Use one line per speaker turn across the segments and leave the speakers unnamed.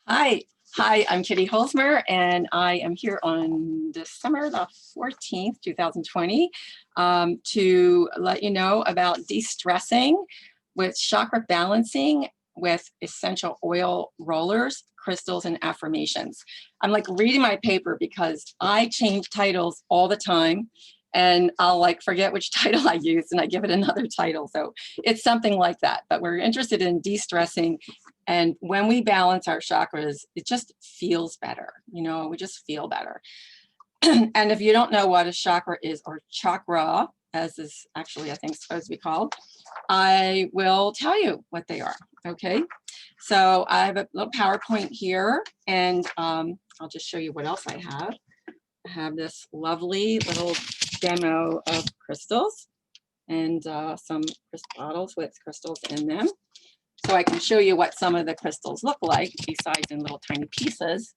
Hi, I'm Kitty Holzmer, and I am here on December the 14th, 2020, to let you know about de-stressing with chakra balancing with essential oil rollers, crystals, and affirmations. I'm like reading my paper because I change titles all the time, and I'll like forget which title I use and I give it another title. So it's something like that, but we're interested in de-stressing. And when we balance our chakras, it just feels better. We just feel better. And if you don't know what a chakra is, or chakra, as is actually, I think, supposed to be called, I will tell you what they are. Okay. So I have a little PowerPoint here, and I'll just show you what else I have. I have this lovely little demo of crystals and some bottles with crystals in them. So I can show you what some of the crystals look like, besides in little tiny pieces.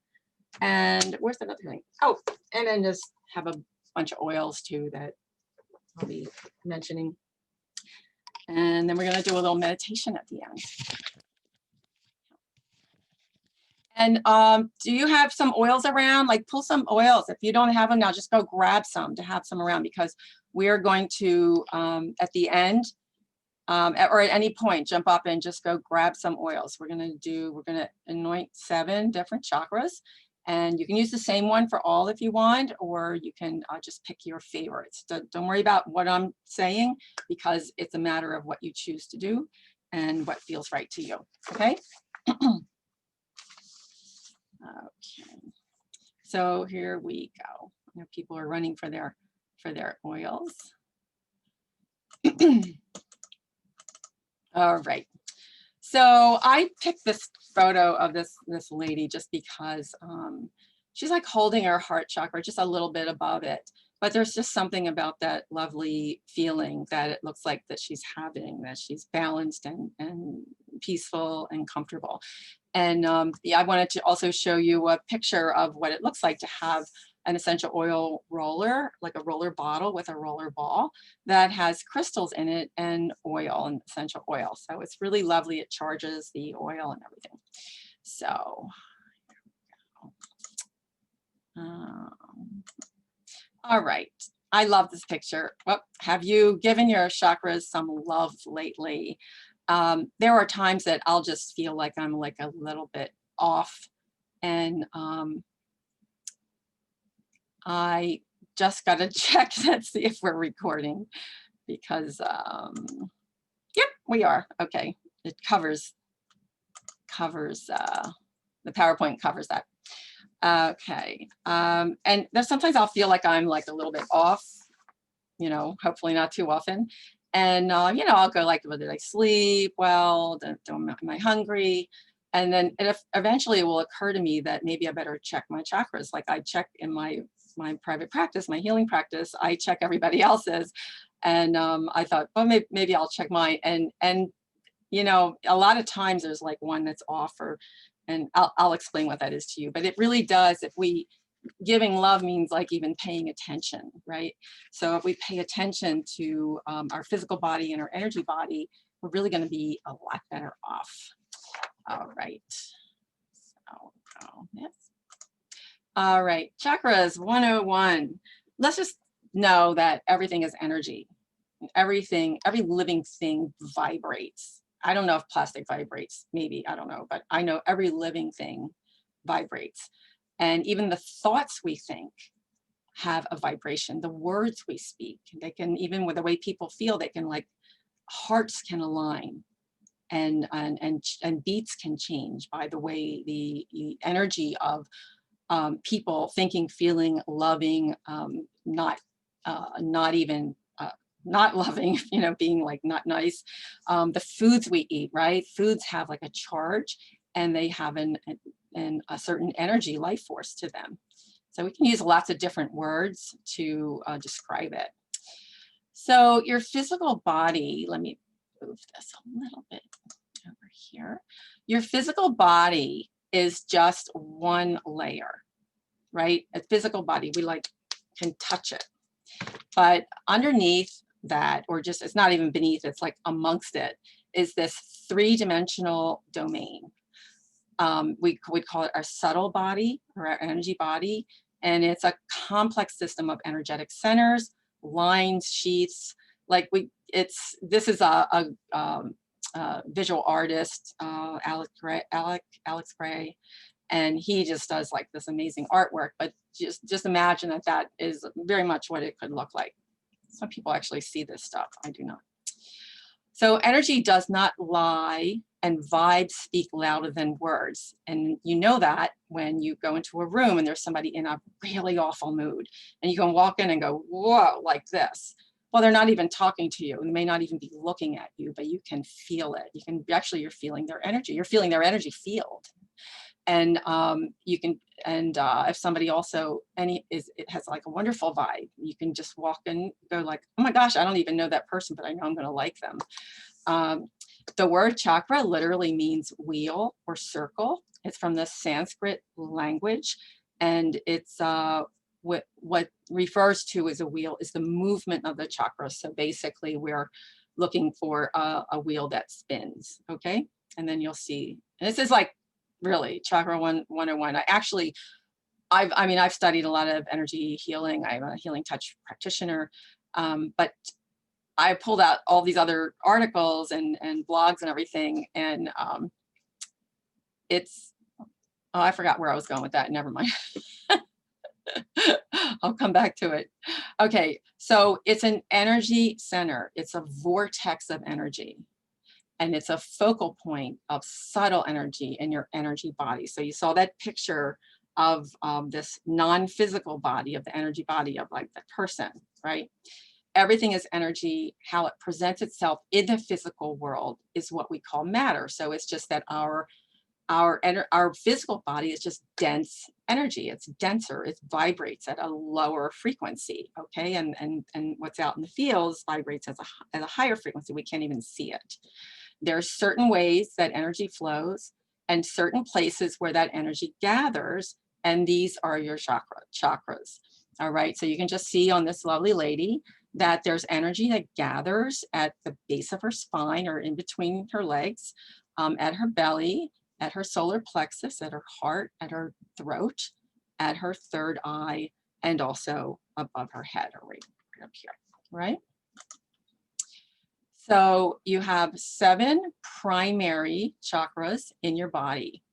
And where's the other thing? Oh, and then just have a bunch of oils too that I'll be mentioning. And then we're going to do a little meditation at the end. And do you have some oils around? Like, pull some oils. If you don't have them now, just go grab some to have some around, because we're going to, at the end, or at any point, jump up and just go grab some oils. We're gonna anoint 7 different chakras, and you can use the same one for all if you want, or you can just pick your favorites. Don't worry about what I'm saying, because it's a matter of what you choose to do and what feels right to you. Okay. Okay. So here we go. I know people are running for their oils. All right. So I picked this photo of this lady just because she's like holding her heart chakra just a little bit above it. But there's just something about that lovely feeling that it looks like that she's having, that she's balanced and peaceful and comfortable. And yeah, I wanted to also show you a picture of what it looks like to have an essential oil roller, like a roller bottle with a roller ball that has crystals in it and oil, and essential oil. So it's really lovely. It charges the oil and everything. So, all right. I love this picture. Well, have you given your chakras some love lately? There are times that I'll just feel like I'm like a little bit off, and I just got to check and see if we're recording, because yep, we are. Okay, it covers the PowerPoint covers that. Okay, and there's sometimes I'll feel like I'm like a little bit off, hopefully not too often. And I'll go like, well, did I sleep well? Am I hungry? And then eventually it will occur to me that maybe I better check my chakras. Like I check in my private practice, my healing practice, I check everybody else's. And I thought, well, maybe I'll check mine. And a lot of times there's like one that's off, and I'll explain what that is to you. But it really does, if we, giving love means like even paying attention, right? So if we pay attention to our physical body and our energy body, we're really going to be a lot better off. All right. Yes. All right. Chakras 101. Let's just know that everything is energy. Everything, every living thing vibrates. I don't know if plastic vibrates, maybe, I don't know, but I know every living thing vibrates. And even the thoughts we think have a vibration. The words we speak, they can, even with the way people feel, they can, like, hearts can align, and beats can change by the way the energy of people thinking, feeling, loving, not even not loving, being like not nice. The foods we eat, right? Foods have like a charge, and they have a certain energy, life force to them. So we can use lots of different words to describe it. So your physical body, let me move this a little bit over here. Your physical body is just one layer, right? A physical body, we like can touch it. But underneath that, or just, it's not even beneath, it's like amongst it, is this 3-dimensional domain. We would call it our subtle body or our energy body. And it's a complex system of energetic centers, lines, sheaths. Like this is a visual artist, Alex Gray, and he just does like this amazing artwork. But just imagine that is very much what it could look like. Some people actually see this stuff. I do not. So energy does not lie, and vibes speak louder than words. And you know that when you go into a room and there's somebody in a really awful mood, and you can walk in and go, whoa, like this. Well, they're not even talking to you, and they may not even be looking at you, but you can feel it. You can actually, you're feeling their energy. You're feeling their energy field. And you can, and if somebody also it has like a wonderful vibe, you can just walk and go like, oh my gosh, I don't even know that person, but I know I'm going to like them. The word chakra literally means wheel or circle. It's from the Sanskrit language, and it's what refers to as a wheel is the movement of the chakras. So basically, we're looking for a wheel that spins. Okay, and then you'll see. And this is like really Chakra 101. I've studied a lot of energy healing. I'm a healing touch practitioner, but I pulled out all these other articles and blogs and everything, and it's, oh, I forgot where I was going with that. Never mind. I'll come back to it. Okay, so it's an energy center. It's a vortex of energy. And it's a focal point of subtle energy in your energy body. So you saw that picture of this non-physical body, of the energy body of like the person, right? Everything is energy. How it presents itself in the physical world is what we call matter. So it's just that our physical body is just dense energy. It's denser. It vibrates at a lower frequency. Okay, and what's out in the fields vibrates at a higher frequency. We can't even see it. There are certain ways that energy flows and certain places where that energy gathers, and these are your chakras. All right, so you can just see on this lovely lady that there's energy that gathers at the base of her spine or in between her legs, at her belly, at her solar plexus, at her heart, at her throat, at her third eye, and also above her head or right up here, right? So you have 7 primary chakras in your body.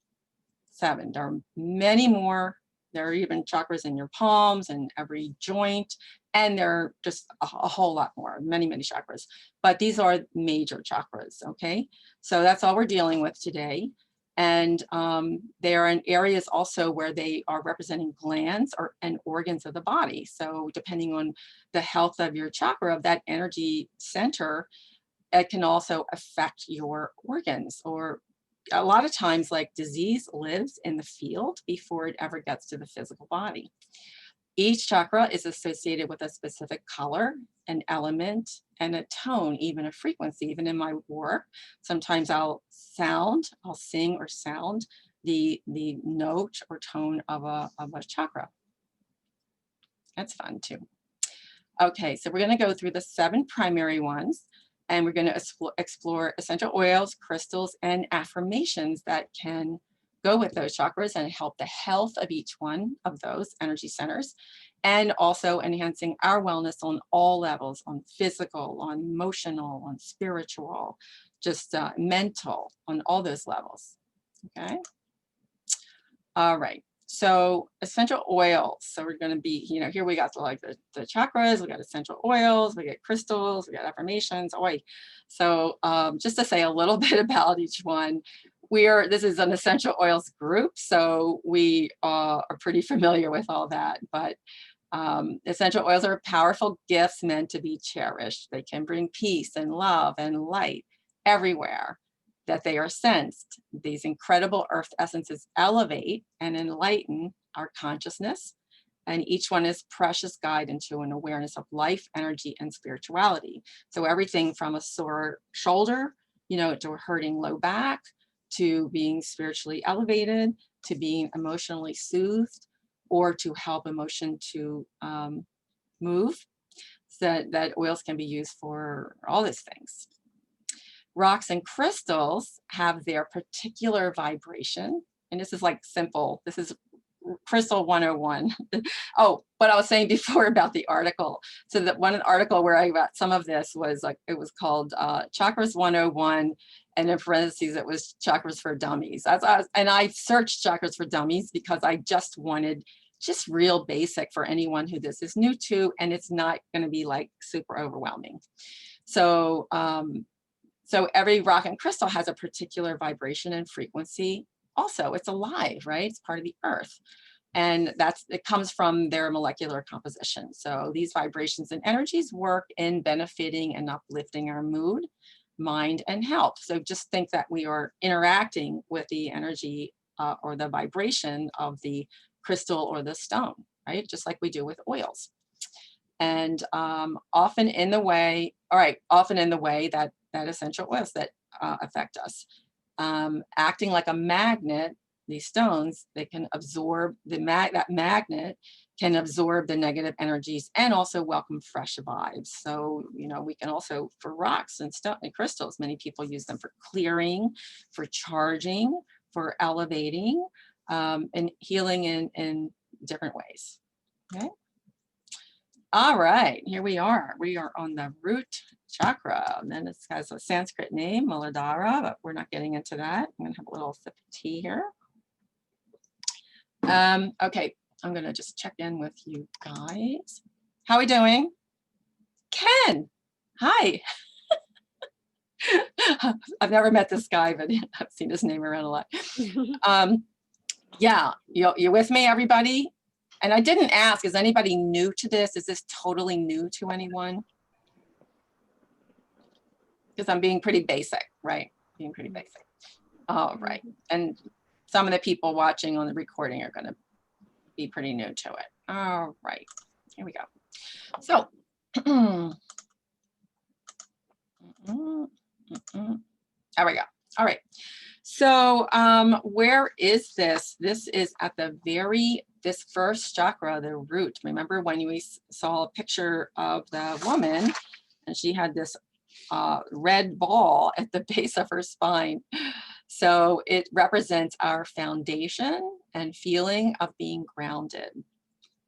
7. There are many more. There are even chakras in your palms and every joint, and there are just a whole lot more, many, many chakras. But these are major chakras, okay? So that's all we're dealing with today. And they are in areas also where they are representing glands and organs of the body. So depending on the health of your chakra, of that energy center, it can also affect your organs. Or a lot of times, like, disease lives in the field before it ever gets to the physical body. Each chakra is associated with a specific color, an element, and a tone, even a frequency. Even in my work, sometimes I'll sing or sound the note or tone of a chakra. That's fun too. Okay, so we're going to go through the 7 primary ones, and we're going to explore essential oils, crystals, and affirmations that can go with those chakras and help the health of each one of those energy centers, and also enhancing our wellness on all levels, on physical, on emotional, on spiritual, just mental, on all those levels. Okay. All right. So essential oils. So we're going to be, here we got the chakras, we got essential oils, we get crystals, we got affirmations. So just to say a little bit about each one, this is an essential oils group, so we are pretty familiar with all that. But essential oils are powerful gifts meant to be cherished. They can bring peace and love and light everywhere that they are sensed. These incredible earth essences elevate and enlighten our consciousness, and each one is precious guide into an awareness of life, energy, and spirituality. So everything from a sore shoulder, to a hurting low back, to being spiritually elevated, to being emotionally soothed, or to help emotion to move. So that oils can be used for all these things. Rocks and crystals have their particular vibration and this is like simple, this is Crystal 101. Oh, what I was saying before about the article. So that one article where I got some of this was like, it was called Chakras 101, and in parentheses, it was Chakras for Dummies. And I searched Chakras for Dummies because I just wanted just real basic for anyone who this is new to, and it's not going to be like super overwhelming. So, so every rock and crystal has a particular vibration and frequency. Also, it's alive, right? It's part of the earth. And it comes from their molecular composition. So these vibrations and energies work in benefiting and uplifting our mood, mind, and health. So just think that we are interacting with the energy or the vibration of the crystal or the stone, right? Just like we do with oils. And often in the way that essential oils that affect us. Acting like a magnet, these stones, they can absorb that magnet can absorb the negative energies and also welcome fresh vibes. So, you know, we can also, for rocks and stone and crystals, many people use them for clearing, for charging, for elevating, and healing in different ways. Okay. All right, here we are. We are on the root chakra, and then it has a Sanskrit name, Muladhara, but we're not getting into that. I'm gonna have a little sip of tea here. Okay, I'm gonna just check in with you guys. How are we doing? Ken, hi. I've never met this guy, but I've seen his name around a lot. Yeah, you with me, everybody? And I didn't ask, is anybody new to this? Is this totally new to anyone? Because I'm being pretty basic, right? Being pretty basic. All right. And some of the people watching on the recording are going to be pretty new to it. All right. Here we go. So, there we go. All right. So where is this? This is at the this first chakra, the root. Remember when we saw a picture of the woman and she had this red ball at the base of her spine. So it represents our foundation and feeling of being grounded.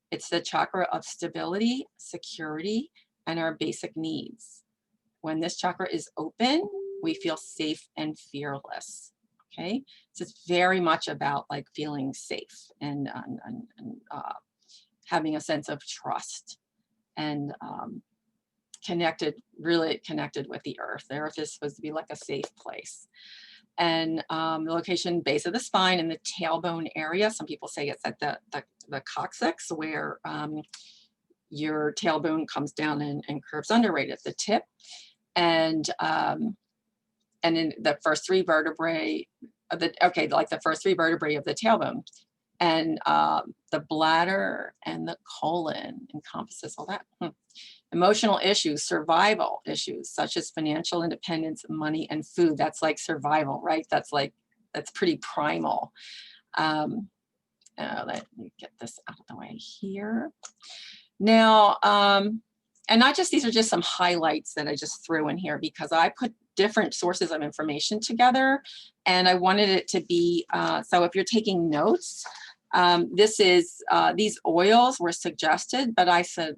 It's the chakra of stability, security, and our basic needs. When this chakra is open, we feel safe and fearless. Okay, so it's very much about like feeling safe and having a sense of trust and really connected with the earth. The earth is supposed to be like a safe place. And the location base of the spine and the tailbone area, some people say it's at the coccyx where your tailbone comes down and curves under right at the tip. And in the first three vertebrae of the first three vertebrae of the tailbone, and the bladder and the colon encompasses all that. Emotional issues, survival issues, such as financial independence, money, and food. That's like survival, right? That's pretty primal. Let me get this out of the way here. Now, and not just, these are just some highlights that I just threw in here because I put different sources of information together and I wanted it to be, so if you're taking notes, these oils were suggested, but I said,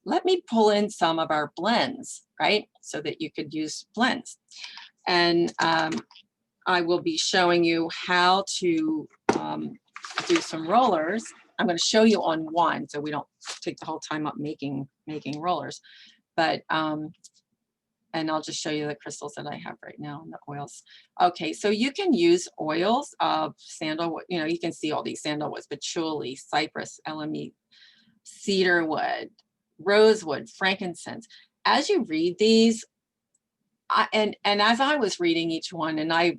let me pull in some of our blends, right? So that you could use blends. And I will be showing you how to do some rollers. I'm going to show you on one so we don't take the whole time up making rollers. But, and I'll just show you the crystals that I have right now and the oils. Okay, so you can use oils of sandalwood. You know, you can see all these sandalwoods, patchouli, cypress, elemi, cedarwood, rosewood, frankincense. As you read these, and as I was reading each one, and I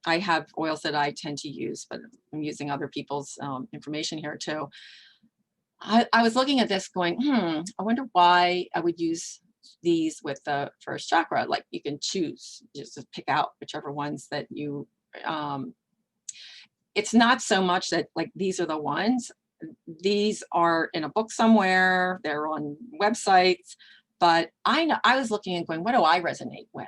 have oils that I tend to use, but I'm using other people's information here too. I was looking at this going, I wonder why I would use these with the first chakra. Like you can choose just to pick out whichever ones that you, it's not so much that like these are the ones. These are in a book somewhere, they're on websites, but I was looking and going, what do I resonate with?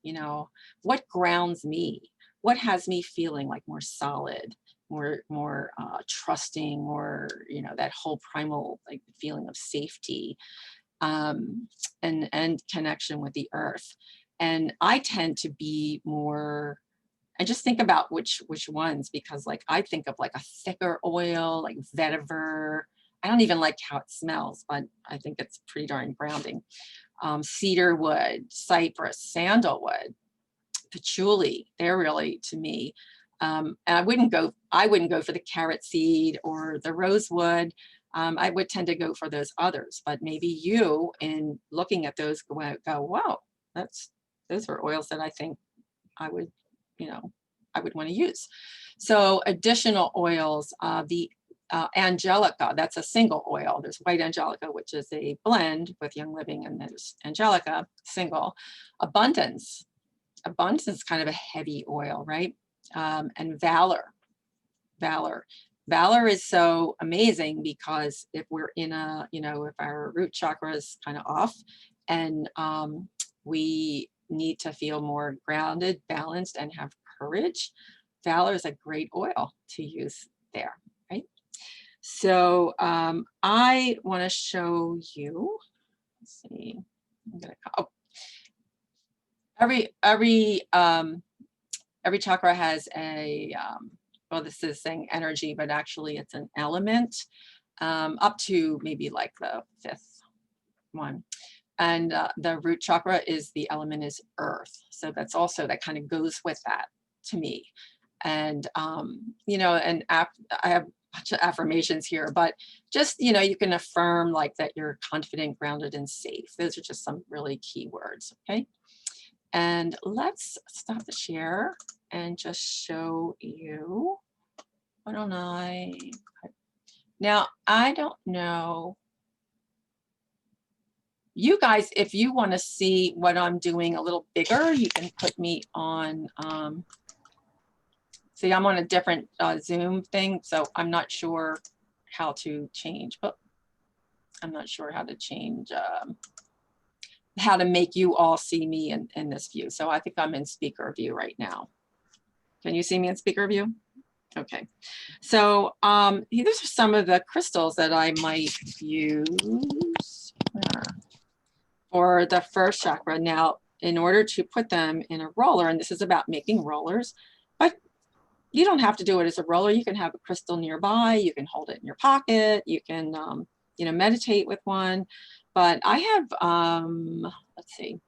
You know, what grounds me? What has me feeling like more solid more trusting, more, you know, that whole primal like feeling of safety, and connection with the earth. And I tend to be more, and just think about which ones, because like I think of like a thicker oil, like vetiver. I don't even like how it smells, but I think it's pretty darn grounding. Cedar wood, cypress, sandalwood, patchouli. They're really, to me. And I wouldn't go for the carrot seed or the rosewood. I would tend to go for those others, but maybe you, in looking at those, go, wow, those are oils that I think I would, you know, I would want to use. So additional oils, the Angelica, that's a single oil. There's white Angelica, which is a blend with Young Living, and there's Angelica, single. Abundance is kind of a heavy oil, right? And valor is so amazing, because if we're in a, you know, if our root chakra is kind of off, and we need to feel more grounded, balanced, and have courage, valor is a great oil to use there, right? So I want to show you, let's see, I'm gonna, oh, every chakra has a, well, this is saying energy, but actually it's an element, up to maybe like the 5th one. And the root chakra is, the element is earth. So that's also, that kind of goes with that to me. And, you know, and I have a bunch of affirmations here, but just, you know, you can affirm like that you're confident, grounded, and safe. Those are just some really key words, okay? And let's stop the share and just show you. Why don't I? Now, I don't know. You guys, if you want to see what I'm doing a little bigger, you can put me on. See, I'm on a different Zoom thing, so I'm not sure how to change, but I'm not sure how to change, how to make you all see me in this view. So I think I'm in speaker view right now. Can you see me in speaker view? Okay. So these are some of the crystals that I might use for the first chakra. Now, in order to put them in a roller, and this is about making rollers, but you don't have to do it as a roller. You can have a crystal nearby. You can hold it in your pocket. You can, you know, meditate with one. But I have, let's see,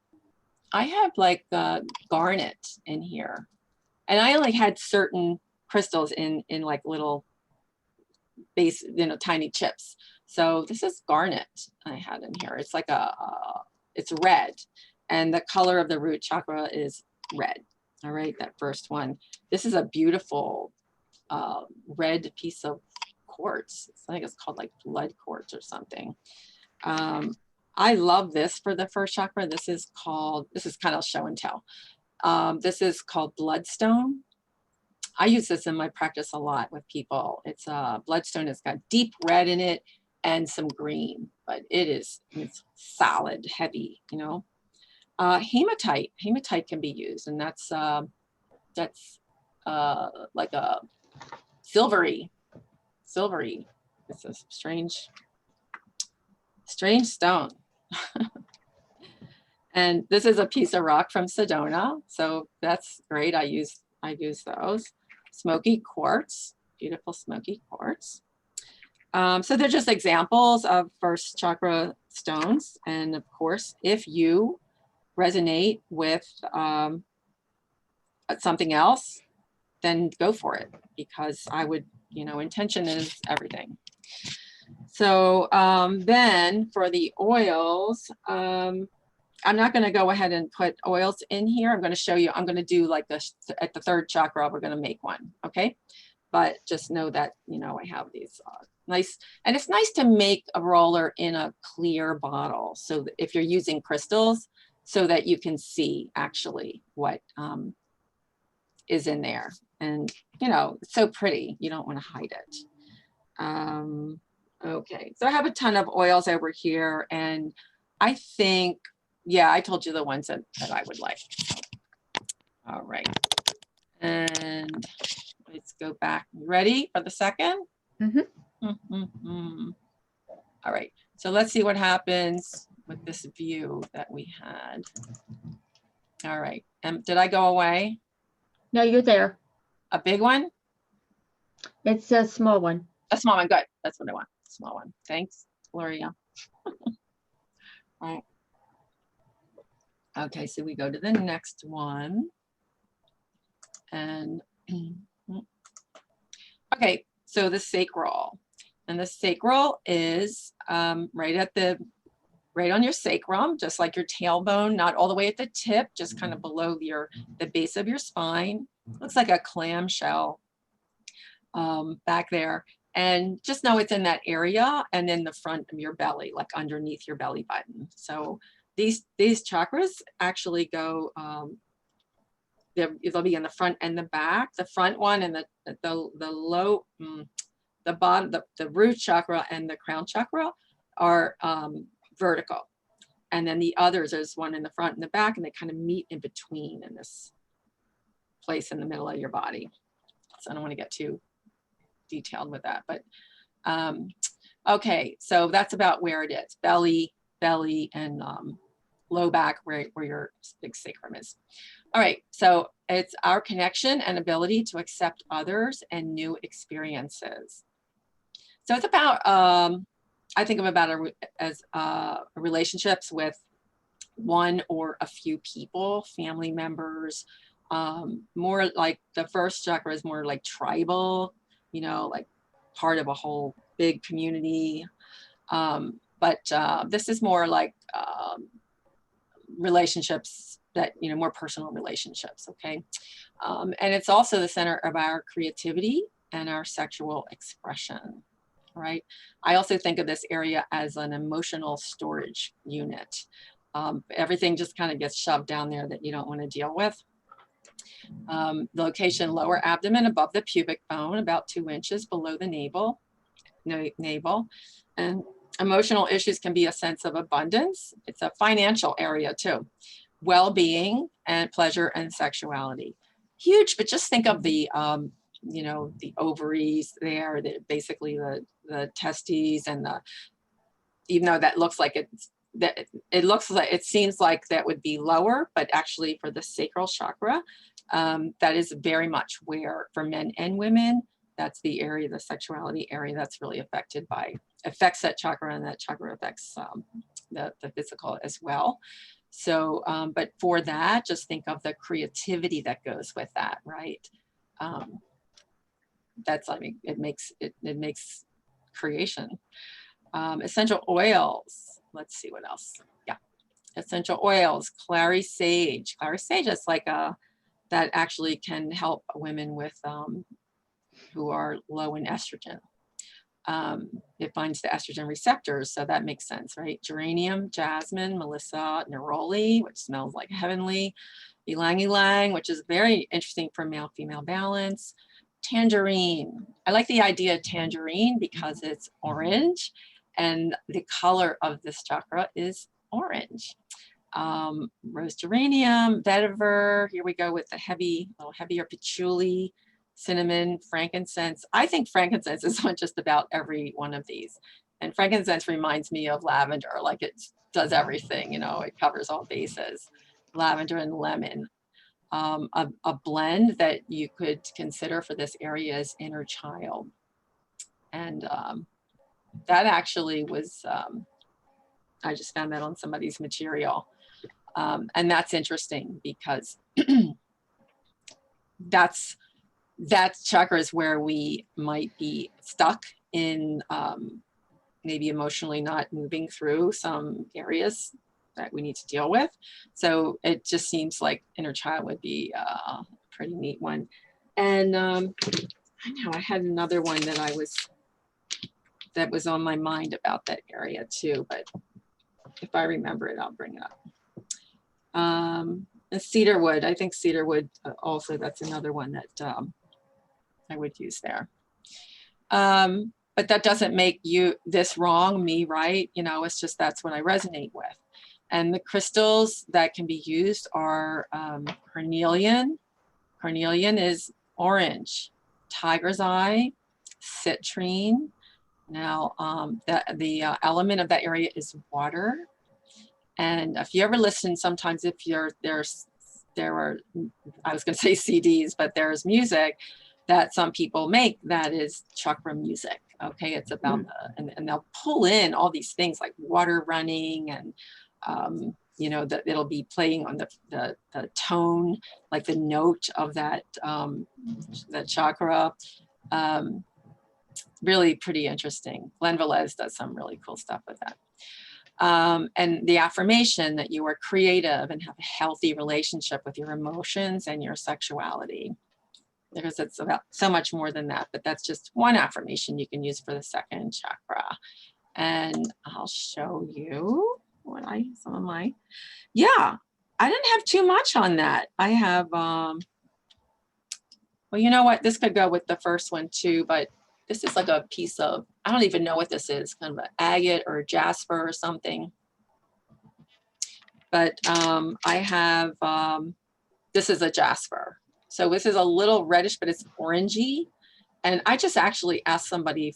I have like garnet in here, and I only had certain crystals in like little base, you know, tiny chips. So this is garnet I had in here. It's like it's red, and the color of the root chakra is red. All right, that first one. This is a beautiful red piece of quartz. I think it's called like blood quartz or something. I love this for the first chakra. This is kind of show and tell. This is called bloodstone. I use this in my practice a lot with people. It's bloodstone. It's got deep red in it and some green, but it's solid, heavy, you know. Hematite can be used, and that's like a silvery. It's a strange stone. And this is a piece of rock from Sedona, so that's great. I use those. Smoky quartz, beautiful smoky quartz. So they're just examples of first chakra stones. And of course, if you resonate with something else, then go for it, because I would, you know, intention is everything. So then for the oils, I'm not going to go ahead and put oils in here. I'm going to show you, I'm going to do like this at the third chakra, we're going to make one. Okay. But just know that, you know, I have these nice, and it's nice to make a roller in a clear bottle. So if you're using crystals, so that you can see actually what is in there. And, you know, it's so pretty. You don't want to hide it. Okay. So I have a ton of oils over here, and I think, yeah, I told you the ones that I would like. All right. And Let's go back. You ready for the second?
Mm-hmm.
All right, so let's see what happens with this view that we had. All right, did I go away?
No, you're there.
A big one?
It's a small one.
A small one, good. That's what I want, small one. Thanks, Gloria. All right. Okay, so we go to the next one. And, okay, so the sacral. And the sacral is right on your sacrum, just like your tailbone, not all the way at the tip, just kind of below the base of your spine. Looks like a clamshell back there. And just know it's in that area and in the front of your belly, like underneath your belly button. So these chakras actually go, they'll be in the front and the back. The front one and the bottom, the root chakra and the crown chakra are vertical. And then the others, there's one in the front and the back, and they kind of meet in between in this place in the middle of your body. So I don't want to get too detailed with that, but okay, so that's about where it is. Belly, and low back where your big sacrum is. All right, so it's our connection and ability to accept others and new experiences. So it's about, I think of about as relationships with one or a few people, family members, more like the first chakra is more like tribal, you know, like part of a whole big community. But this is more like relationships that, you know, more personal relationships, okay? And it's also the center of our creativity and our sexual expression, right? I also think of this area as an emotional storage unit. Everything just kind of gets shoved down there that you don't want to deal with. The location, lower abdomen above the pubic bone, about 2 inches below the navel. And emotional issues can be a sense of abundance. It's a financial area too. Well-being and pleasure and sexuality. Huge, but just think of the, you know, the ovaries there, basically the testes and even though that looks like it seems like that would be lower, but actually for the sacral chakra, that is very much where, for men and women, that's the area, the sexuality area that's really affects that chakra, and that chakra affects the physical as well. So, but for that, just think of the creativity that goes with that, right? That's, I mean, it makes creation. Essential oils, let's see what else. Yeah, essential oils, clary sage. Clary sage is like that actually can help women with who are low in estrogen. It binds the estrogen receptors, so that makes sense, right? Geranium, jasmine, melissa, neroli, which smells like heavenly, ylang ylang, which is very interesting for male-female balance. Tangerine. I like the idea of tangerine because it's orange, and the color of this chakra is orange. Rose geranium, vetiver. Here we go with the little heavier patchouli, cinnamon, frankincense. I think frankincense is on just about every one of these. And frankincense reminds me of lavender, like it does everything, you know, it covers all bases. Lavender and lemon. A blend that you could consider for this area is inner child. And that actually was, I just found that on somebody's material. And that's interesting because that chakra is where we might be stuck in maybe emotionally not moving through some areas that we need to deal with. So it just seems like inner child would be a pretty neat one. And I know I had another one that was on my mind about that area too, but if I remember it, I'll bring it up. Cedarwood, I think cedarwood also, that's another one that I would use there. But that doesn't make this wrong, me right. You know, it's just that's what I resonate with. And the crystals that can be used are carnelian. Carnelian is orange. tiger's eye, citrine. Now, the element of that area is water. And if you ever listen, sometimes if there are, I was going to say CDs, but there's music that some people make that is chakra music. Okay, it's about and they'll pull in all these things like water running, and you know, that it'll be playing on the tone, like the note of that that chakra. Really pretty interesting. Glenn Velez does some really cool stuff with that. And the affirmation that you are creative and have a healthy relationship with your emotions and your sexuality, because it's about so much more than that, but that's just one affirmation you can use for the second chakra. And I'll show you what some of my, yeah, I didn't have too much on that. I have, well, you know what, this could go with the first one too, but this is like a piece of, I don't even know what this is, kind of an agate or a jasper or something. But I have, this is a jasper. So this is a little reddish, but it's orangey. And I just actually asked somebody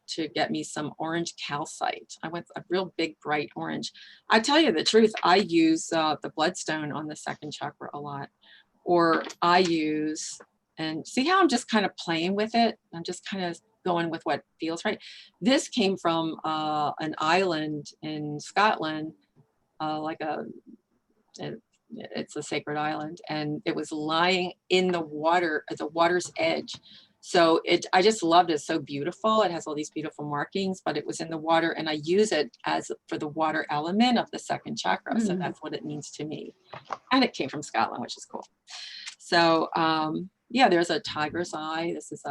to get me some orange calcite. I went a real big, bright orange. I tell you the truth, I use the bloodstone on the second chakra a lot. Or I use, and see how I'm just kind of playing with it? I'm just kind of going with what feels right. This came from an island in Scotland, it's a sacred island, and it was lying in the water at the water's edge. So I just loved it. It's so beautiful. It has all these beautiful markings, but it was in the water, and I use it for the water element of the second chakra. So that's what it means to me. And it came from Scotland, which is cool. So yeah, there's a tiger's eye. This is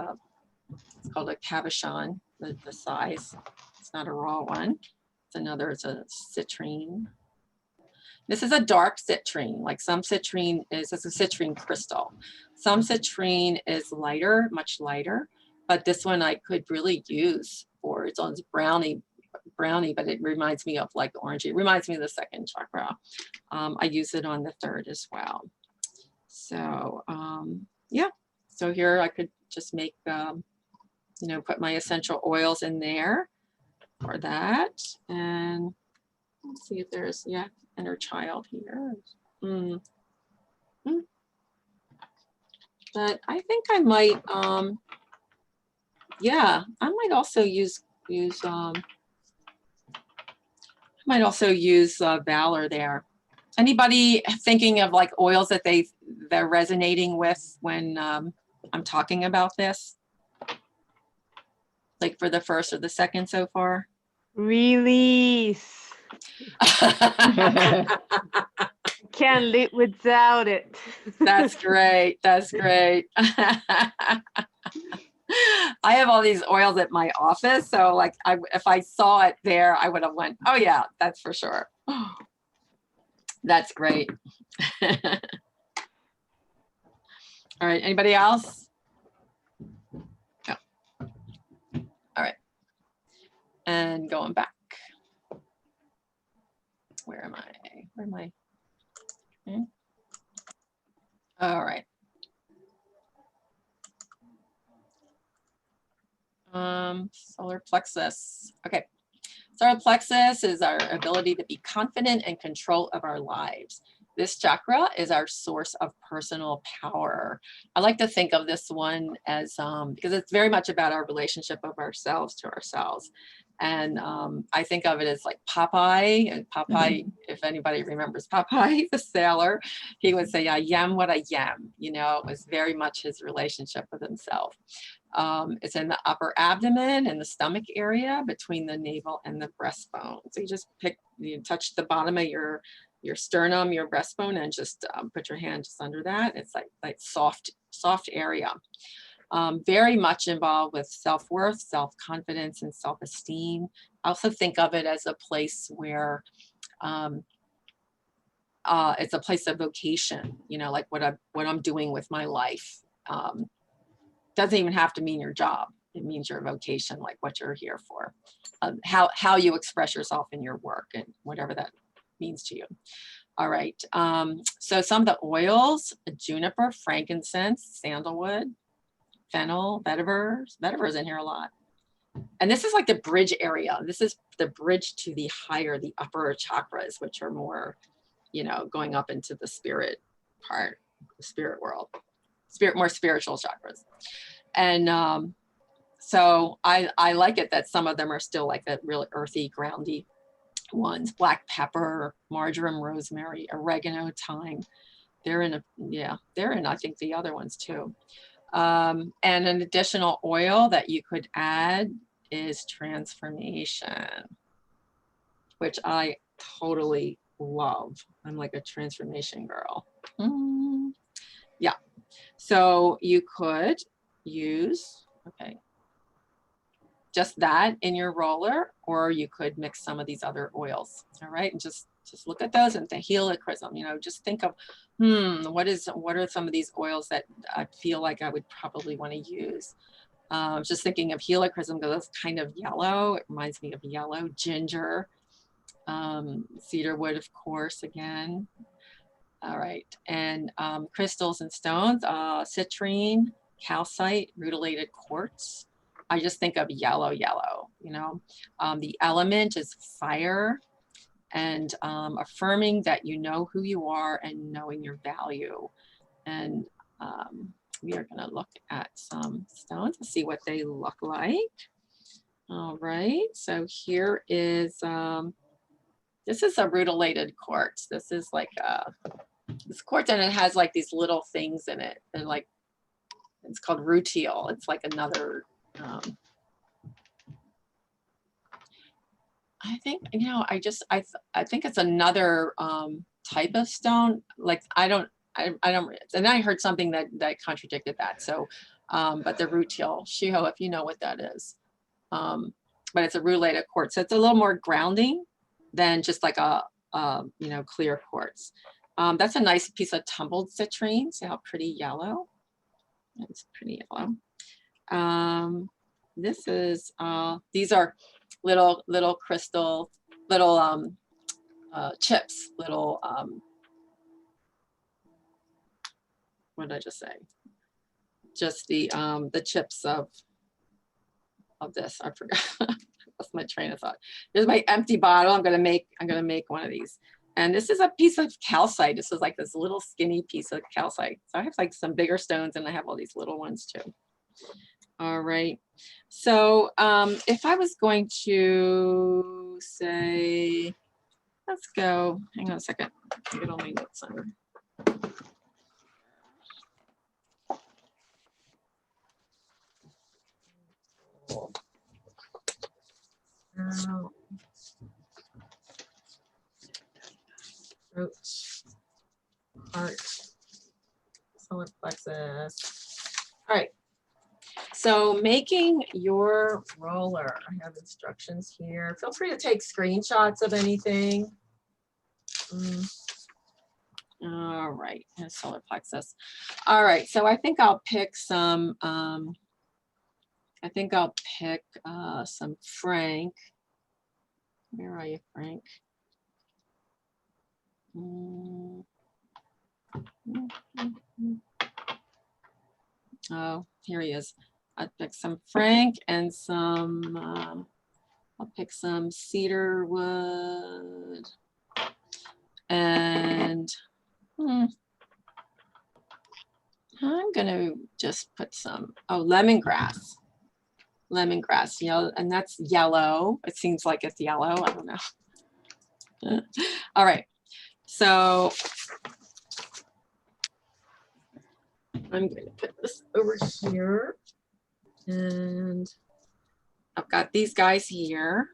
it's called a cabochon, the size. It's not a raw one. It's a citrine. This is a dark citrine. Like some citrine it's a citrine crystal. Some citrine is lighter, much lighter, but this one I could really use for, it's on brownie, but it reminds me of like orangey. It reminds me of the second chakra. I use it on the third as well. So yeah, so here I could just make, you know, put my essential oils in there for that. And let's see if there's, yeah, inner child here. But I think I might, yeah, I might also use Valor there. Anybody thinking of like oils that they're resonating with when I'm talking about this? Like for the first or the second so far?
Release. Can't live without it.
That's great. That's great. I have all these oils at my office. So like if I saw it there, I would have went, oh yeah, that's for sure. That's great. All right. Anybody else? No. All right. And going back. Where am I? Where am I? All right. Solar plexus. Okay. Solar plexus is our ability to be confident and control of our lives. This chakra is our source of personal power. I like to think of this one as, because it's very much about our relationship of ourselves to ourselves. And I think of it as like Popeye. And Popeye, if anybody remembers Popeye, the sailor, he would say, I am what I am. You know, it was very much his relationship with himself. It's in the upper abdomen and the stomach area between the navel and the breastbone. So you touch the bottom of your sternum, your breastbone, and just put your hand just under that. It's like soft area. Very much involved with self-worth, self-confidence, and self-esteem. I also think of it as a place where it's a place of vocation, you know, like what I'm doing with my life. Doesn't even have to mean your job. It means your vocation, like what you're here for, how you express yourself in your work and whatever that means to you. All right. So some of the oils: juniper, frankincense, sandalwood. fennel, vetiver's in here a lot. And this is like the bridge area. This is the bridge to the higher, the upper chakras, which are more, you know, going up into the spirit part, the spirit world, more spiritual chakras. And so I like it that some of them are still like that really earthy, groundy ones. Black pepper, marjoram, rosemary, oregano, thyme. They're in I think the other ones too. And an additional oil that you could add is transformation, which I totally love. I'm like a transformation girl. Yeah. So you could use, okay, just that in your roller, or you could mix some of these other oils. All right. And just look at those and the helichrysum, you know, just think of, what are some of these oils that I feel like I would probably want to use? Just thinking of helichrysum because it's kind of yellow. It reminds me of yellow. Ginger, cedar wood, of course, again. All right. And crystals and stones, citrine, calcite, rutilated quartz. I just think of yellow, you know. The element is fire, and affirming that you know who you are and knowing your value. And we are going to look at some stones to see what they look like. All right, so here is, this is a rutilated quartz. This is like this quartz, and it has like these little things in it. They're like, it's called rutile. It's like another, I think, you know, I think it's another type of stone. Like, I don't, and I heard something that contradicted that. So, but the rutile, Shiho, if you know what that is, but it's a rutilated quartz. So it's a little more grounding than just like a you know, clear quartz. That's a nice piece of tumbled citrine. See how pretty yellow? It's pretty yellow. This is, these are little crystal, little chips, little, what did I just say? Just the chips of this. I forgot. That's my train of thought. Here's my empty bottle. I'm gonna make one of these. And this is a piece of calcite. This is like this little skinny piece of calcite. So I have like some bigger stones, and I have all these little ones too. All right. So if I was going to say, let's go, hang on a second. I get all my notes on. Throat, heart, solar plexus. All right. So making your roller, I have instructions here. Feel free to take screenshots of anything. All right, and solar plexus. All right, so I think I'll pick some, some Frank. Where are you, Frank? Oh, here he is. I'll pick some Frank and some, I'll pick some cedar wood. And I'm gonna just put some, lemongrass. Lemongrass, yellow, and that's yellow. It seems like it's yellow, I don't know. All right, so I'm going to put this over here, and I've got these guys here,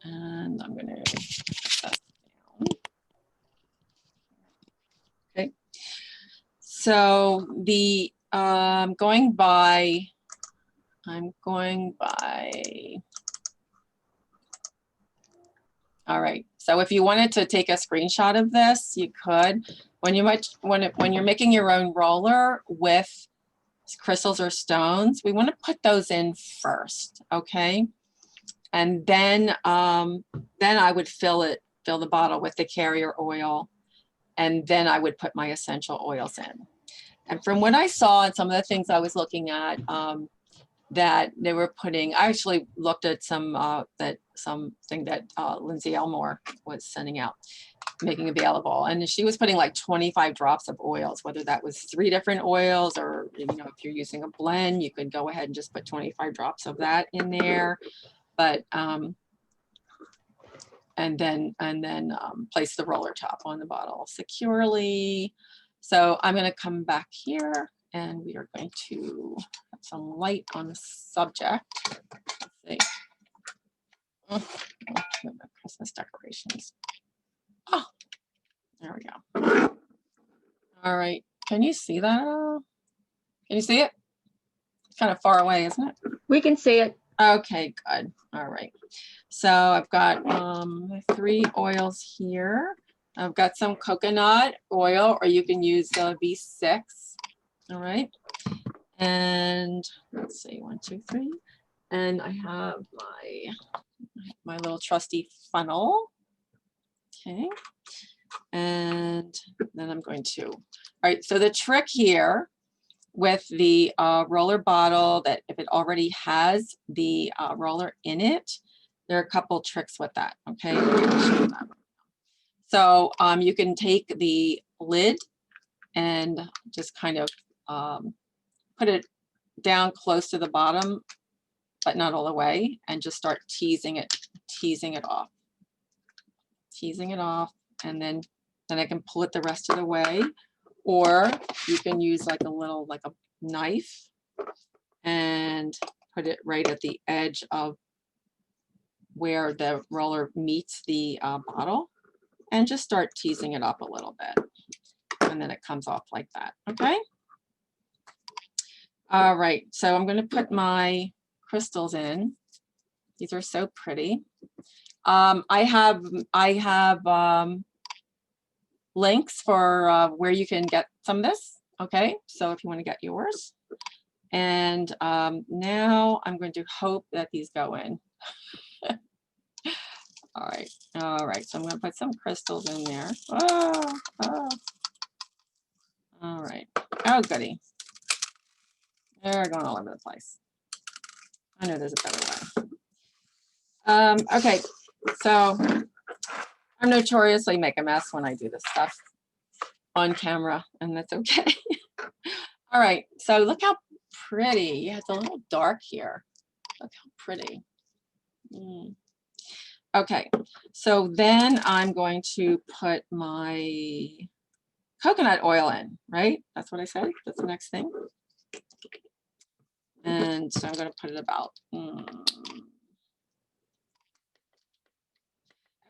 and I'm going to put that down. Okay, so the I'm going by. All right, so if you wanted to take a screenshot of this, you could. When you're making your own roller with crystals or stones, we want to put those in first, okay? And then I would fill the bottle with the carrier oil, and then I would put my essential oils in. And from what I saw and some of the things I was looking at, that they were putting, I actually looked at something that Lindsay Elmore was sending out, making available. And she was putting like 25 drops of oils, whether that was 3 different oils or, you know, if you're using a blend, you could go ahead and just put 25 drops of that in there. But, and then place the roller top on the bottle securely. So I'm going to come back here and we are going to have some light on the subject. Let's see. Oh, Christmas decorations. Oh, there we go. All right. Can you see that? Can you see it? It's kind of far away, isn't it?
We can see it.
Okay, good. All right. So I've got 3 oils here. I've got some coconut oil, or you can use V6. All right. And let's see, 1, 2, 3. And I have my little trusty funnel. Okay. And then I'm going to, all right. So the trick here with the roller bottle, that if it already has the roller in it, there are a couple tricks with that. Okay. So you can take the lid and just kind of put it down close to the bottom, but not all the way, and just start teasing it off, and then I can pull it the rest of the way, or you can use like a knife and put it right at the edge of where the roller meets the bottle, and just start teasing it up a little bit, and then it comes off like that. Okay. All right, so I'm going to put my crystals in. These are so pretty. I have links for where you can get some of this. Okay, so if you want to get yours. And now I'm going to hope that these go in. All right, so I'm going to put some crystals in there. Oh. All right, oh goody. They're going all over the place. I know there's a better way. Okay, so I notoriously make a mess when I do this stuff on camera, and that's okay. All right, so look how pretty. Yeah, it's a little dark here. Look how pretty. Okay, so then I'm going to put my coconut oil in, right? That's what I said. That's the next thing. And so I'm going to put it about.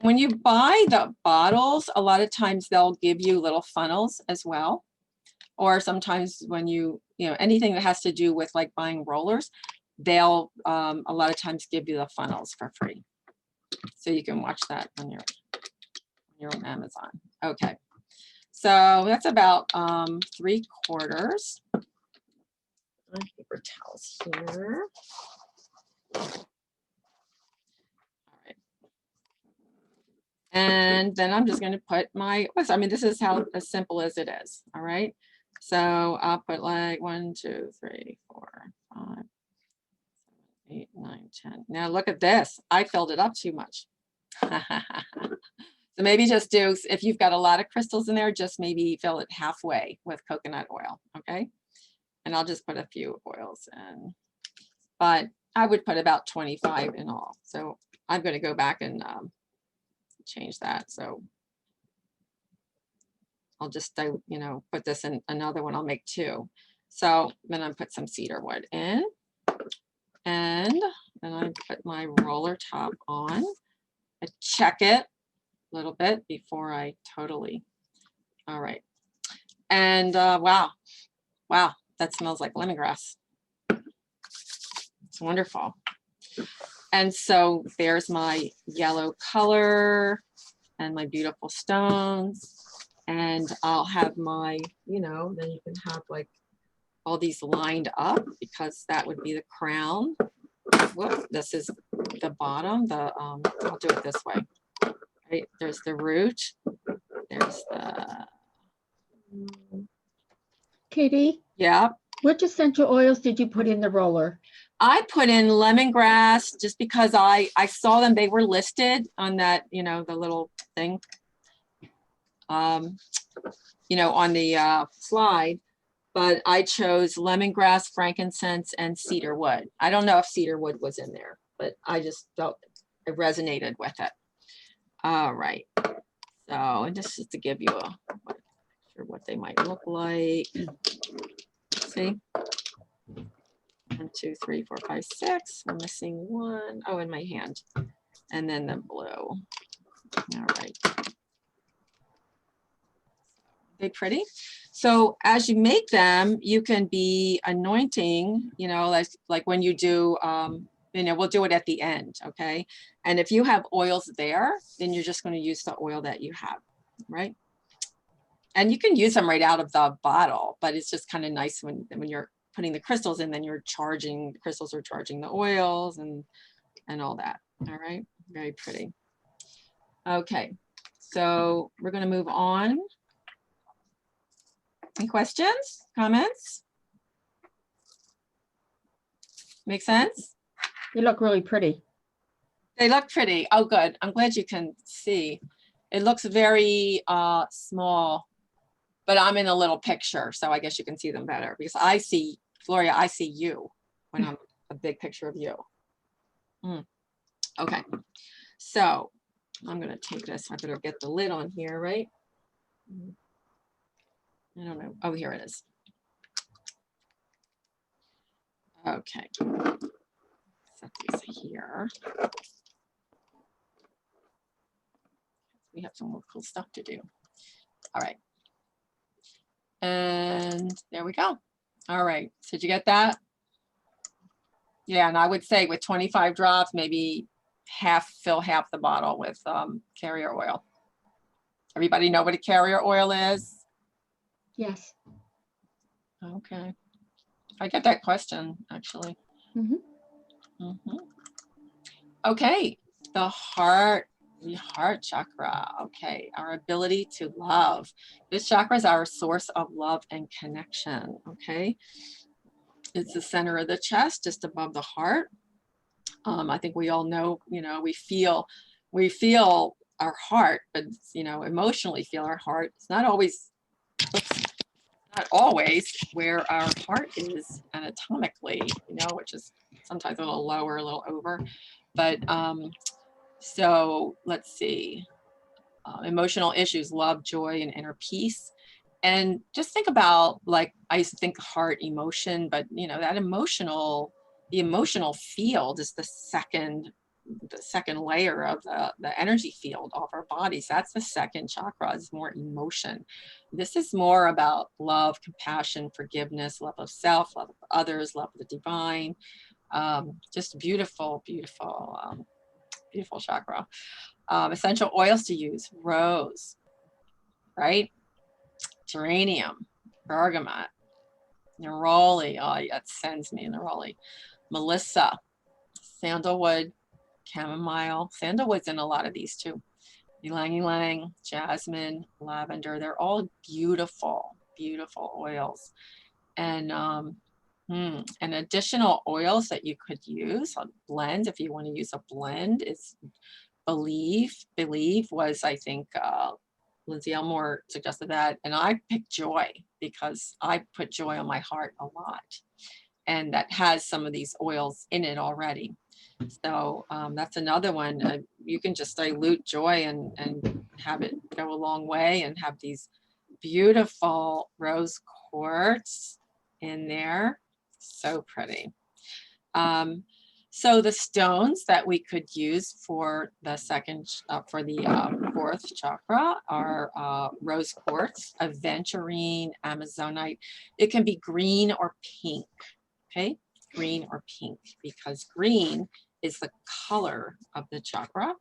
When you buy the bottles, a lot of times they'll give you little funnels as well. Or sometimes when you know, anything that has to do with like buying rollers, they'll a lot of times give you the funnels for free. So you can watch that when you're on Amazon. Okay. So that's about 3/4. Paper towels here. All right. And then I'm just going to put my, I mean, this is how as simple as it is. All right. So I'll put like 1, 2, 3, 4, 5, 7, 8, 9, 10. Now look at this. I filled it up too much. So maybe just do, if you've got a lot of crystals in there, just maybe fill it halfway with coconut oil. Okay. And I'll just put a few oils in, but I would put about 25 in all. So I'm going to go back and change that. So I'll just, you know, put this in another one. I'll make 2. So then I put some cedar wood in, and then I put my roller top on. I check it a little bit before I totally. All right. And wow, that smells like lemongrass. It's wonderful. And so there's my yellow color and my beautiful stones. And I'll have my, you know, then you can have like all these lined up, because that would be the crown. Whoop, this is the bottom. I'll do it this way. Right, there's the root. There's the
Katie,
Yeah.
which essential oils did you put in the roller?
I put in lemongrass just because I saw them. They were listed on that, you know, the little thing, you know, on the slide. But I chose lemongrass, frankincense, and cedar wood. I don't know if cedar wood was in there, but I just felt it resonated with it. All right. So, and just to give you a picture of what they might look like. See? 1, 2, 3, 4, 5, 6. I'm missing one. Oh, in my hand. And then the blue. All right. They pretty. So as you make them, you can be anointing, you know, like when you do, you know, we'll do it at the end, okay? And if you have oils there, then you're just going to use the oil that you have, right? And you can use them right out of the bottle, but it's just kind of nice when you're putting the crystals in, then you're charging, the crystals are charging the oils and all that. All right, very pretty. Okay, so we're going to move on. Any questions, comments? Make sense?
They look really pretty.
They look pretty. Oh, good. I'm glad you can see. It looks very small, but I'm in a little picture, so I guess you can see them better because I see, Gloria, I see you when I'm a big picture of you. Okay, so I'm gonna take this. I better get the lid on here, right? I don't know. Oh, here it is. Okay. Set these here. We have some more cool stuff to do. All right. And there we go. All right. So did you get that? Yeah, and I would say with 25 drops, maybe fill half the bottle with carrier oil. Everybody know what a carrier oil is?
Yes.
Okay. I get that question, actually. Okay, the heart chakra. Okay, our ability to love. This chakra is our source of love and connection. Okay, it's the center of the chest, just above the heart. I think we all know, you know, we feel our heart, but you know, emotionally feel our heart. It's not always where our heart is anatomically, you know, which is sometimes a little lower, a little over. But so let's see, emotional issues, love, joy, and inner peace. And just think about, like, I used to think heart, emotion, but you know, that the emotional field is the second layer of the energy field of our bodies. That's the second chakra, is more emotion. This is more about love, compassion, forgiveness, love of self, love of others, love of the divine. Just beautiful, beautiful, beautiful chakra. Essential oils to use: rose, right? Geranium, bergamot, neroli. Oh, yeah, it sends me neroli. Melissa, sandalwood, chamomile. Sandalwood's in a lot of these too. Ylang ylang, jasmine, lavender. They're all beautiful, beautiful oils. And additional oils that you could use, a blend, if you want to use a blend, is Believe was, I think, Lindsay Elmore suggested that, and I picked Joy because I put joy on my heart a lot, and that has some of these oils in it already. So that's another one. You can just dilute joy and have it go a long way, and have these beautiful rose quartz in there. So pretty. So the stones that we could use for the fourth chakra are rose quartz, aventurine, amazonite. It can be green or pink, okay? Green or pink, because green is the color of the chakra,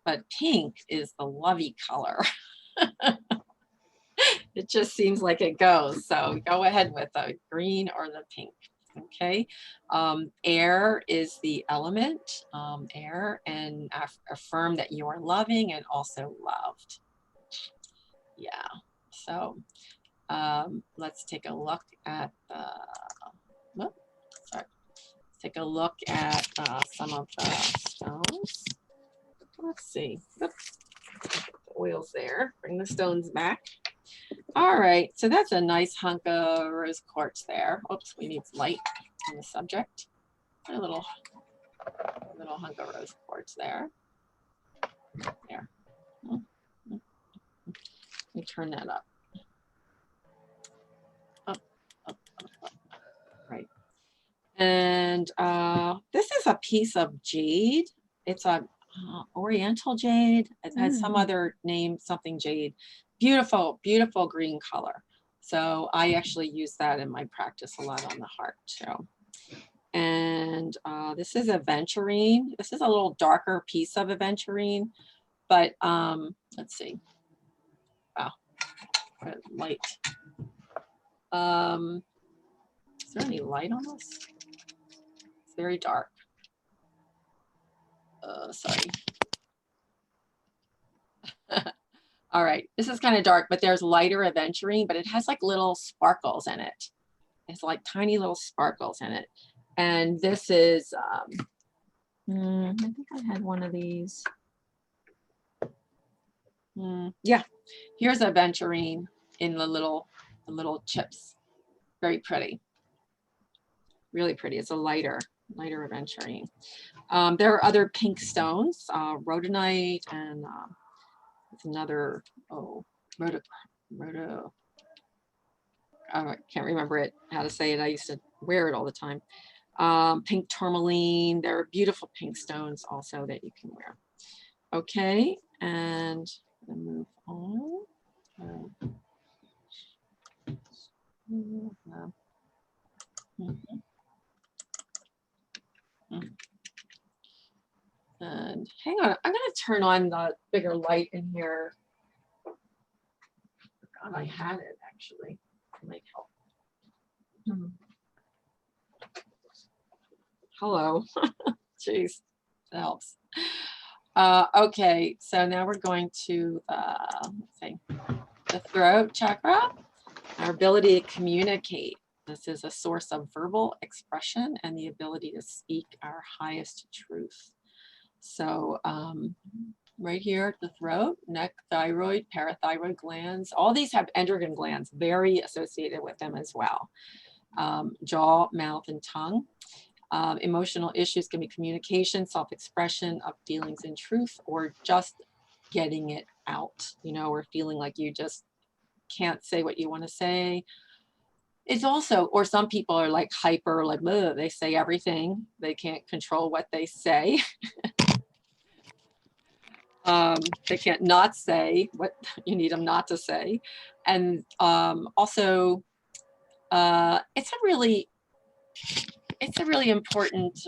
but pink is the lovey color. It just seems like it goes. So go ahead with the green or the pink. Okay. Air is the element, air, and affirm that you are loving and also loved. Yeah. So Let's take a look at the, whoop, sorry. Let's take a look at some of the stones. Let's see. Oops. The oils there. Bring the stones back. All right, so that's a nice hunk of rose quartz there. Oops, we need light on the subject. A little hunk of rose quartz there. There. Let me turn that up. Up, up, up, up. Right. And this is a piece of jade. It's a oriental jade. It has some other name, something jade. Beautiful, beautiful green color. So I actually use that in my practice a lot on the heart. So, and this is aventurine. This is a little darker piece of aventurine, but let's see. Wow, what light. Is there any light on this? It's very dark. Sorry. All right, this is kind of dark, but there's lighter aventurine, but it has like little sparkles in it. It's like tiny little sparkles in it. And this is, I think I had one of these. Yeah, here's aventurine in the little chips. Very pretty. Really pretty. It's a lighter aventurine. There are other pink stones, rhodonite, and it's another, I can't remember how to say it. I used to wear it all the time. Pink tourmaline. There are beautiful pink stones also that you can wear. Okay, and move on. And hang on, I'm going to turn on the bigger light in here. God, I had it actually. It might help. Hello. Jeez, that helps. Okay, so now we're going to let's see, the throat chakra, our ability to communicate. This is a source of verbal expression and the ability to speak our highest truth. So right here at the throat, neck, thyroid, parathyroid glands, all these have endocrine glands very associated with them as well. Jaw, mouth, and tongue. Emotional issues can be communication, self-expression of feelings and truth, or just getting it out, you know, or feeling like you just can't say what you want to say. It's also, or some people are like hyper, like, they say everything. They can't control what they say. They can't not say what you need them not to say. And also, it's a really important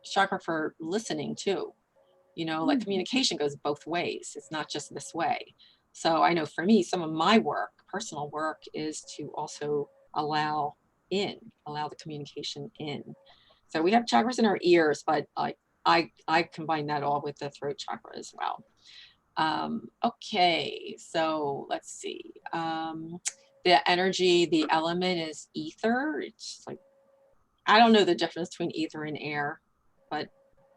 chakra for listening too. You know, like communication goes both ways. It's not just this way. So I know for me, some of my work, personal work, is to also allow the communication in. So we have chakras in our ears, but I combine that all with the throat chakra as well. Okay, so let's see. The energy, the element is ether. It's like, I don't know the difference between ether and air, but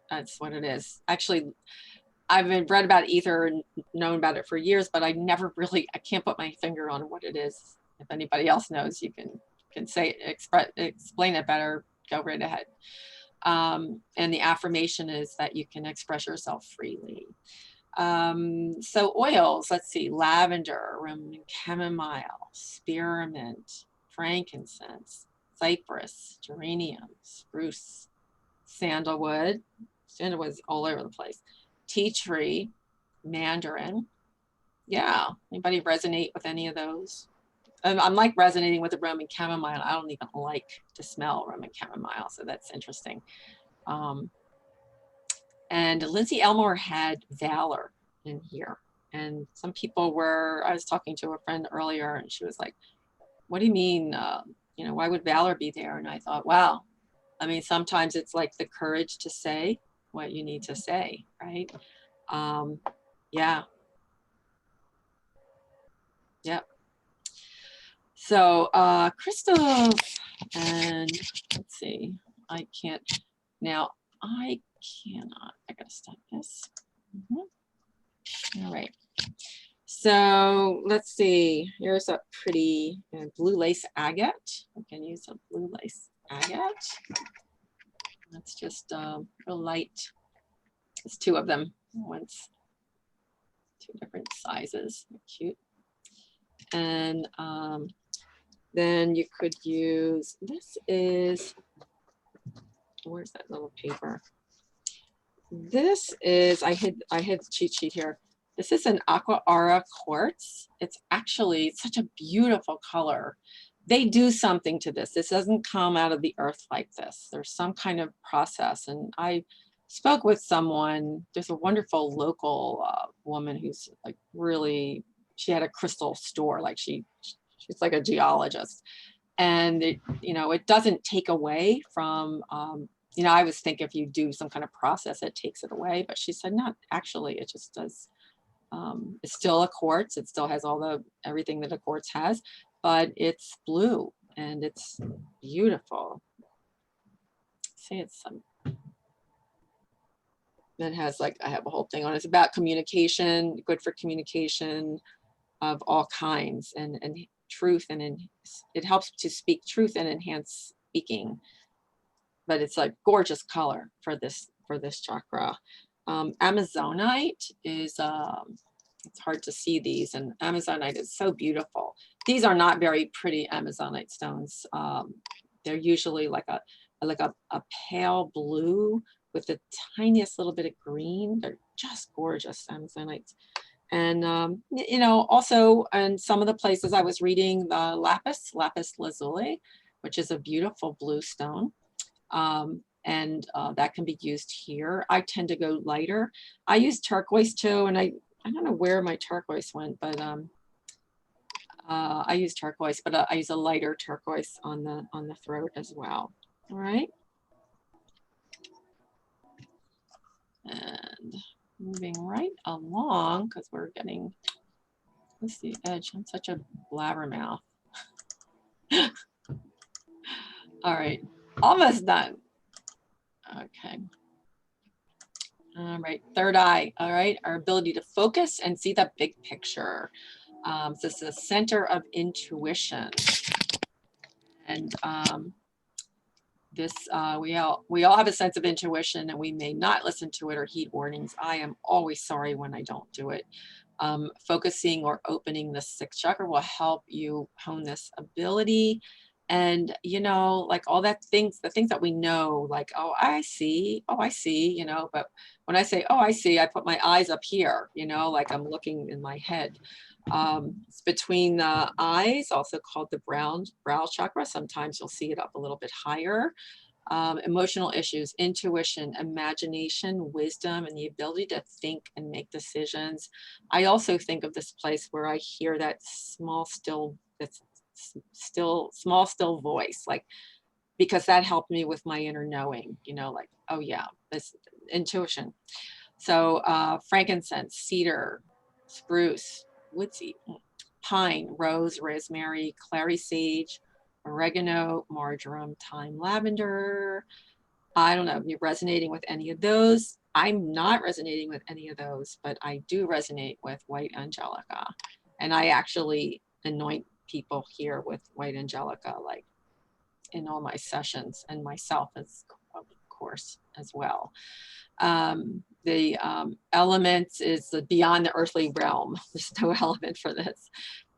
that's what it is. Actually, I've read about ether and known about it for years, but I can't put my finger on what it is. If anybody else knows, you can say, explain it better, go right ahead. And the affirmation is that you can express yourself freely. So oils, let's see, lavender, Roman chamomile, spearmint, frankincense, cypress, geranium, spruce, sandalwood. Sandalwood's all over the place. Tea tree, mandarin. Yeah, anybody resonate with any of those? I'm like resonating with the Roman chamomile. I don't even like to smell Roman chamomile, so that's interesting. And Lindsay Elmore had valor in here. And some people I was talking to a friend earlier and she was like, what do you mean, you know, why would valor be there? And I thought, wow, I mean, sometimes it's like the courage to say what you need to say, right? Yeah. Yep. So crystals, and let's see, I can't, now I cannot, I gotta stop this. All right. So let's see, here's a pretty blue lace agate. We can use a blue lace agate. That's just real light. There's two of them. One's two different sizes. They're cute. And then you could use, this is, where's that little paper? This is, I hid the cheat sheet here. This is an Aqua Aura quartz. It's actually such a beautiful color. They do something to this. This doesn't come out of the earth like this. There's some kind of process. And I spoke with someone, there's a wonderful local woman who's like really, she had a crystal store, like she's like a geologist. And it, you know, it doesn't take away from, you know, I was thinking if you do some kind of process, it takes it away, but she said, not actually, it just does. It's still a quartz. It still has all the, everything that a quartz has, but it's blue and it's beautiful. Say it's some, that has like, I have a whole thing on it. It's about communication, good for communication of all kinds, and truth, and it helps to speak truth and enhance speaking. But it's a gorgeous color for this chakra. Amazonite is, it's hard to see these, and Amazonite is so beautiful. These are not very pretty Amazonite stones. They're usually like a pale blue with the tiniest little bit of green. They're just gorgeous Amazonites. And, you know, also in some of the places I was reading the lapis lazuli, which is a beautiful blue stone. And that can be used here. I tend to go lighter. I use turquoise too, and I don't know where my turquoise went, but I use turquoise, but I use a lighter turquoise on the throat as well. All right. And moving right along, because we're getting, let's see, edge. I'm such a blabbermouth. All right, almost done. Okay. All right, third eye. All right, our ability to focus and see the big picture. So this is the center of intuition. And this, we all have a sense of intuition, and we may not listen to it or heed warnings. I am always sorry when I don't do it. Focusing or opening the sixth chakra will help you hone this ability. And, you know, like all that things, the things that we know, like, oh, I see, you know, but when I say, oh, I see, I put my eyes up here, you know, like I'm looking in my head. It's between the eyes, also called the brow chakra. Sometimes you'll see it up a little bit higher. Emotional issues, intuition, imagination, wisdom, and the ability to think and make decisions. I also think of this place where I hear that small, still voice, like, because that helped me with my inner knowing, you know, like, oh yeah, this intuition. So frankincense, cedar, spruce, woodsy, pine, rose, rosemary, clary sage, oregano, marjoram, thyme, lavender. I don't know if you're resonating with any of those. I'm not resonating with any of those, but I do resonate with white angelica. And I actually anoint people here with white angelica, like in all my sessions, and myself as, of course, as well. The elements is the beyond the earthly realm. There's no element for this.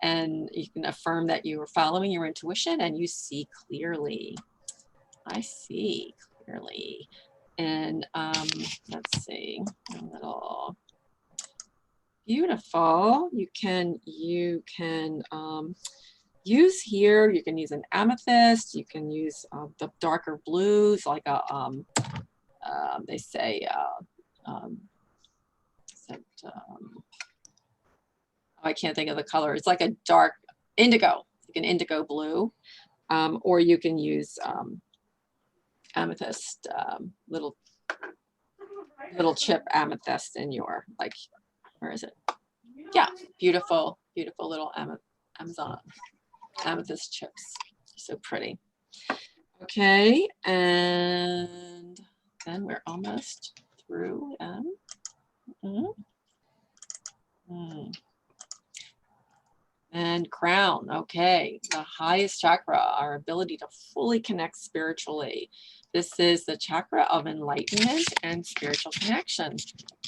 And you can affirm that you are following your intuition and you see clearly. I see clearly. And let's see, a little beautiful. You can use here, you can use an amethyst, you can use the darker blues, like a, they say, I can't think of the color. It's like a dark indigo, like an indigo blue, or you can use amethyst, little chip amethyst in your, like, where is it? Yeah, beautiful, beautiful little Amazon. amethyst chips. So pretty. Okay, and then we're almost through them. And crown, okay, the highest chakra, our ability to fully connect spiritually. This is the chakra of enlightenment and spiritual connection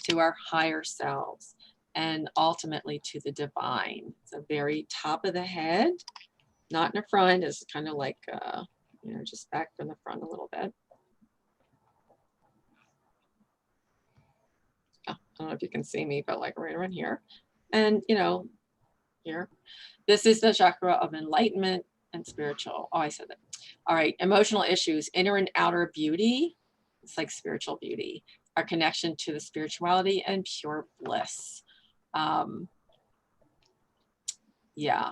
to our higher selves and ultimately to the divine. It's the very top of the head, not in the front, it's kind of like, you know, just back from the front a little bit. Oh, I don't know if you can see me, but like right around here. And, you know, here. This is the chakra of enlightenment and spiritual. Oh, I said that. All right, emotional issues, inner and outer beauty. It's like spiritual beauty. Our connection to the spirituality and pure bliss. Yeah,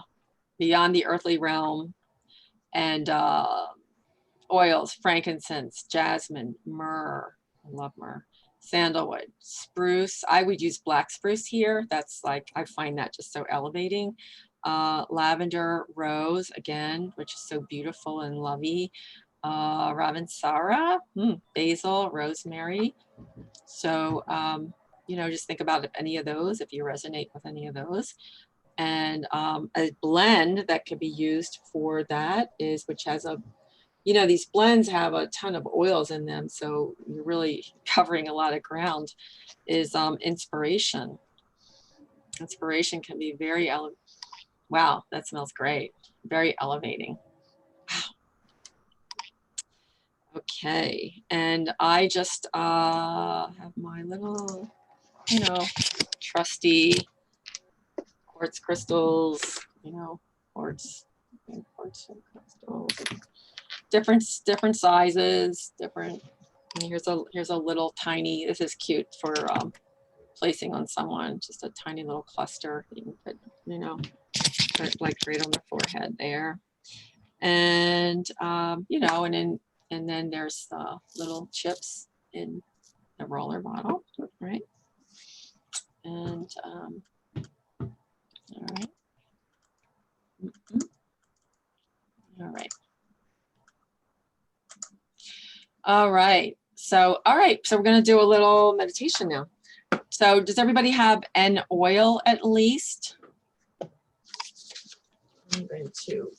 beyond the earthly realm. And oils, frankincense, jasmine, myrrh. I love myrrh. Sandalwood, spruce. I would use black spruce here. That's like, I find that just so elevating. Lavender, rose, again, which is so beautiful and lovey. Ravensara, basil, rosemary. So, you know, just think about if any of those, if you resonate with any of those. And a blend that could be used for that is, which has a, you know, these blends have a ton of oils in them, so you're really covering a lot of ground, is inspiration. Inspiration can be very, wow, that smells great. Very elevating. Wow. Okay, and I just have my little, you know, trusty quartz crystals, you know, quartz and crystals. Different sizes, different. And here's a little tiny. This is cute for placing on someone. Just a tiny little cluster that you can put, you know, like right on the forehead there. And you know, and then there's little chips in the roller bottle, right? And all right, all right. All right. So we're going to do a little meditation now. So does everybody have an oil at least? I'm going to.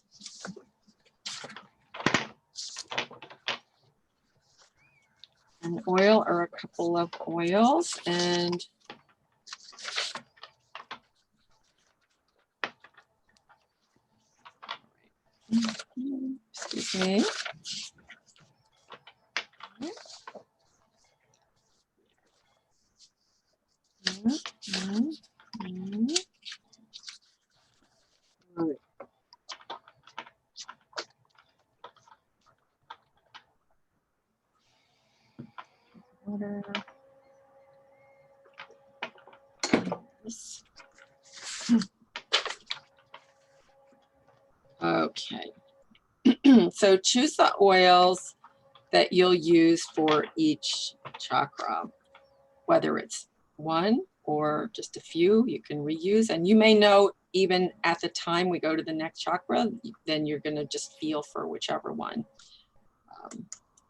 An oil or a couple of oils, and excuse me. Water. Okay. So choose the oils that you'll use for each chakra, whether it's one or just a few, you can reuse. And you may know even at the time we go to the next chakra, then you're going to just feel for whichever one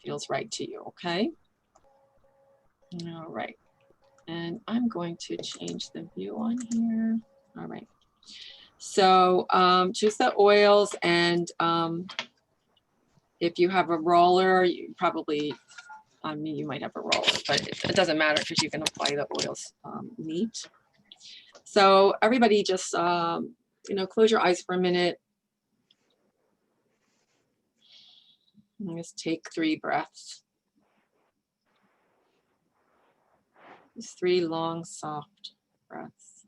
feels right to you. Okay. All right. And I'm going to change the view on here. All right. So choose the oils, and if you have a roller, you probably, I mean, you might have a roller, but it doesn't matter because you can apply the oils neat. So everybody just, you know, close your eyes for a minute. And just take 3 breaths. Just 3 long, soft breaths.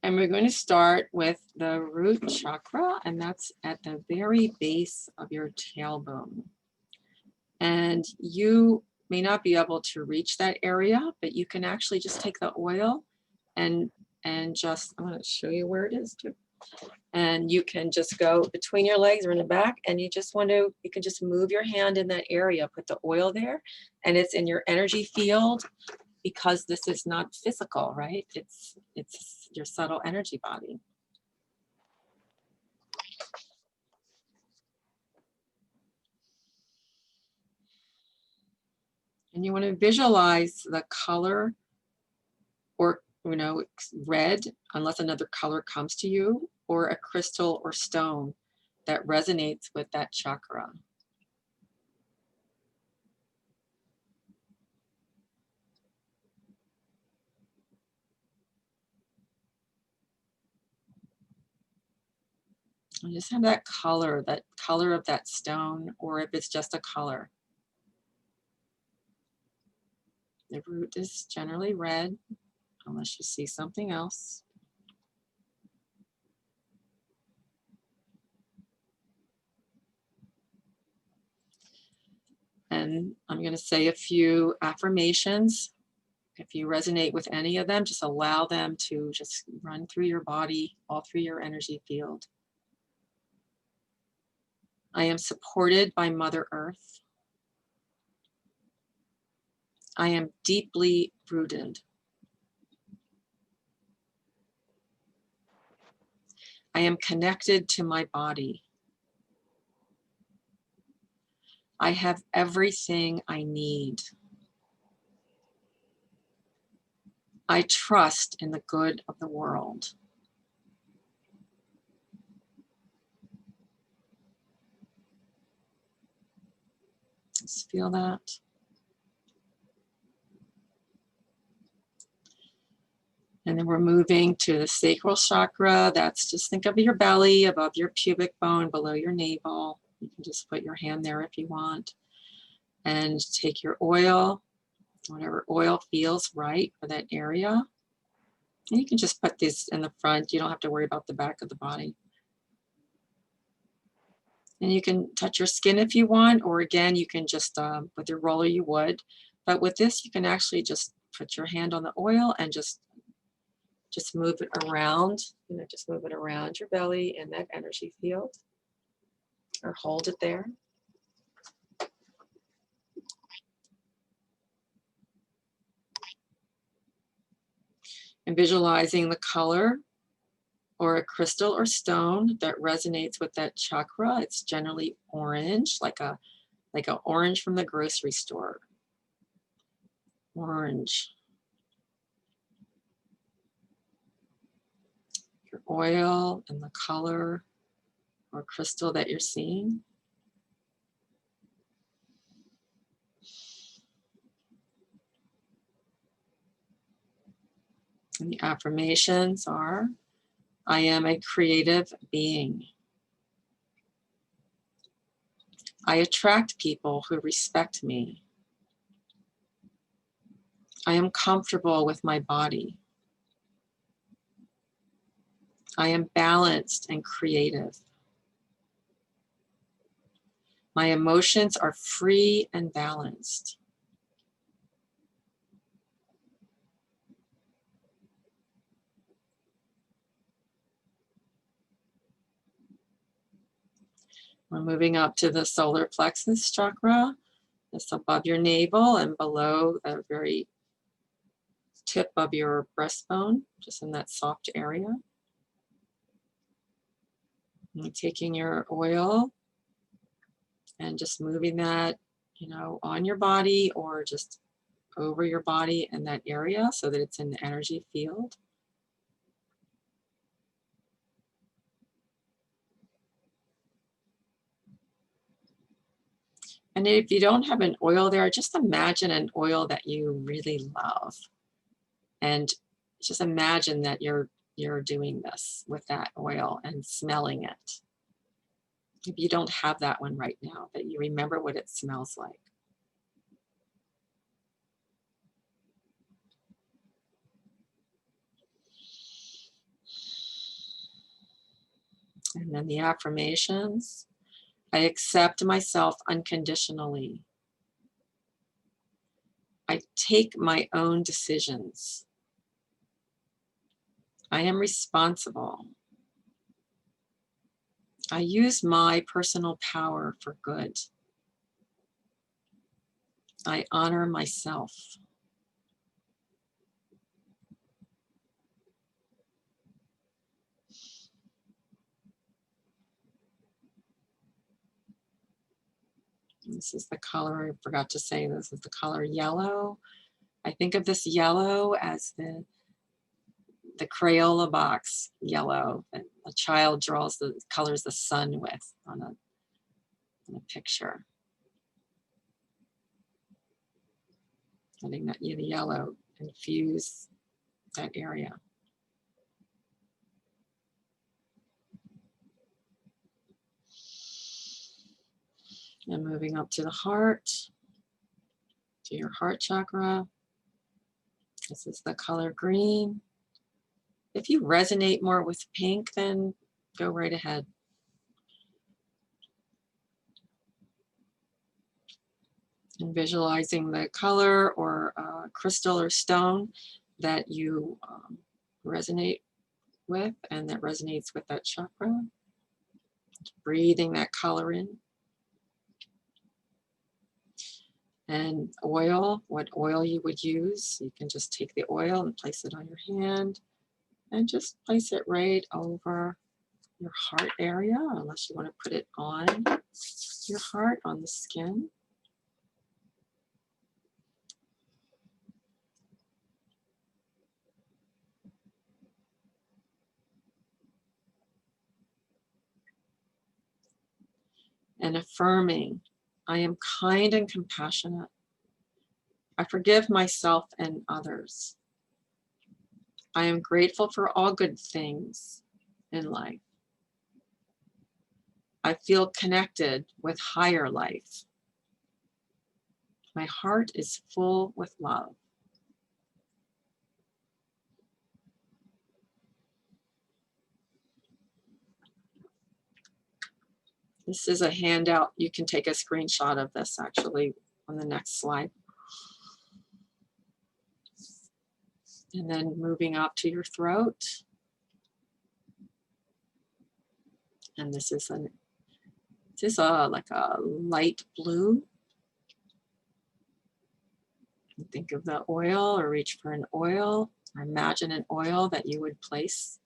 And we're going to start with the root chakra, and that's at the very base of your tailbone. And you may not be able to reach that area, but you can actually just take the oil and just, I'm going to show you where it is too. And you can just go between your legs or in the back, and you can just move your hand in that area, put the oil there, and it's in your energy field, because this is not physical, right? It's your subtle energy body. And you want to visualize the color, or, you know, red, unless another color comes to you, or a crystal or stone that resonates with that chakra. And just have that color of that stone, or if it's just a color. The root is generally red, unless you see something else. And I'm going to say a few affirmations. If you resonate with any of them, just allow them to just run through your body, all through your energy field. I am supported by Mother Earth. I am deeply rooted. I am connected to my body. I have everything I need. I trust in the good of the world. Just feel that. And then we're moving to the sacral chakra. That's, just think of your belly, above your pubic bone, below your navel. You can just put your hand there if you want. And take your oil, whatever oil feels right for that area. And you can just put this in the front. You don't have to worry about the back of the body. And you can touch your skin if you want, or again, you can just, with your roller you would. But with this, you can actually just put your hand on the oil and just move it around, you know, just move it around your belly in that energy field, or hold it there. And visualizing the color or a crystal or stone that resonates with that chakra. It's generally orange, like a orange from the grocery store. Orange. Your oil and the color or crystal that you're seeing. And the affirmations are, I am a creative being. I attract people who respect me. I am comfortable with my body. I am balanced and creative. My emotions are free and balanced. We're moving up to the solar plexus chakra. It's above your navel and below the very tip of your breastbone, just in that soft area. And taking your oil and just moving that, you know, on your body or just over your body in that area so that it's in the energy field. And if you don't have an oil there, just imagine an oil that you really love. And just imagine that you're doing this with that oil and smelling it. If you don't have that one right now, that you remember what it smells like. And then the affirmations. I accept myself unconditionally. I take my own decisions. I am responsible. I use my personal power for good. I honor myself. This is the color, I forgot to say, this is the color yellow. I think of this yellow as the Crayola box yellow that a child draws the colors the sun with on a picture. Letting that yellow infuse that area. And moving up to the heart, to your heart chakra. This is the color green. If you resonate more with pink, then go right ahead. And visualizing the color or crystal or stone that you resonate with and that resonates with that chakra. Breathing that color in. And oil, what oil you would use, you can just take the oil and place it on your hand and just place it right over your heart area, unless you want to put it on your heart, on the skin. And affirming, I am kind and compassionate. I forgive myself and others. I am grateful for all good things in life. I feel connected with higher life. My heart is full with love. This is a handout. You can take a screenshot of this actually on the next slide. And then moving up to your throat. And this is like a light blue. Think of the oil or reach for an oil or imagine an oil that you would place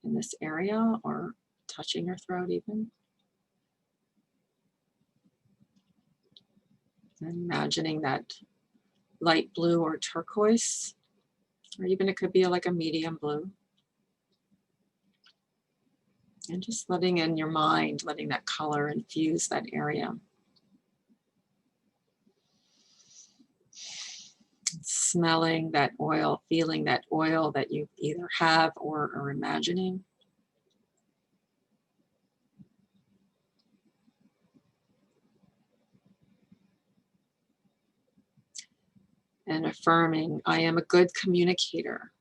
in this area or touching your throat even. And imagining that light blue or turquoise, or even it could be like a medium blue. And just letting in your mind, letting that color infuse that area. Smelling that oil, feeling that oil that you either have or are imagining. And affirming, I am a good communicator.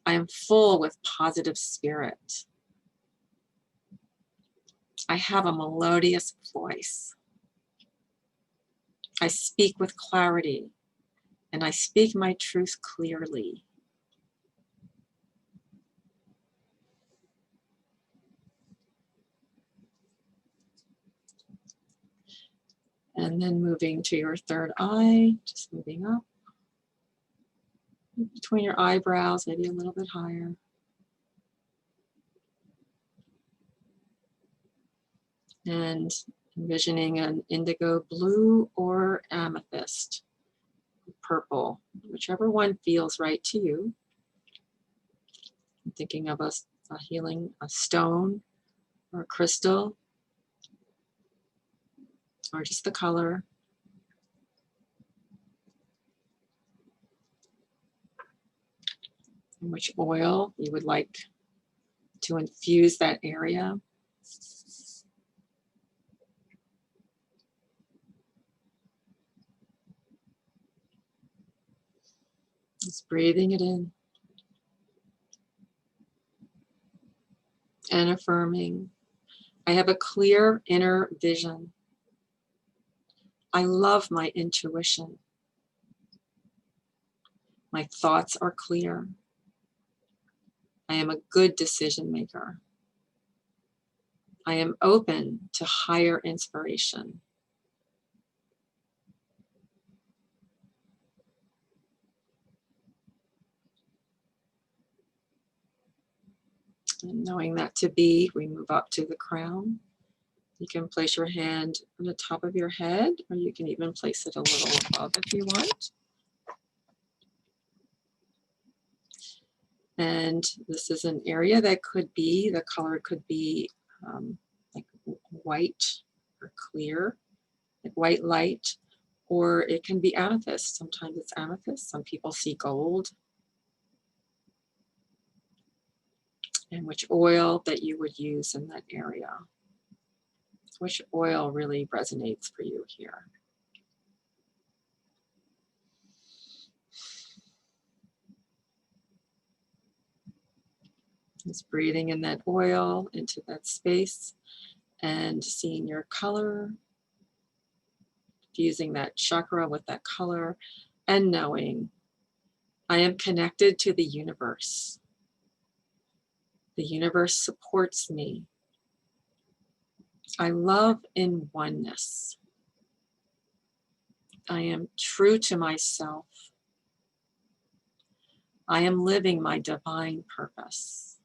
I am full with positive spirit. I have a melodious voice. I speak with clarity, and I speak my truth clearly. And then moving to your third eye, just moving up. Between your eyebrows, maybe a little bit higher. And envisioning an indigo blue or amethyst, purple, whichever one feels right to you. I'm thinking of a healing, a stone or a crystal, or just the color. And which oil you would like to infuse that area. Just breathing it in. And affirming, I have a clear inner vision. I love my intuition. My thoughts are clear. I am a good decision maker. I am open to higher inspiration. And knowing that to be, we move up to the crown. You can place your hand on the top of your head, or you can even place it a little above if you want. And this is an area that could be, the color could be like white or clear, like white light, or it can be amethyst. Sometimes it's amethyst. Some people see gold. And which oil that you would use in that area. Which oil really resonates for you here? Just breathing in that oil into that space and seeing your color, fusing that chakra with that color, and knowing I am connected to the universe. The universe supports me. I love in oneness. I am true to myself. I am living my divine purpose.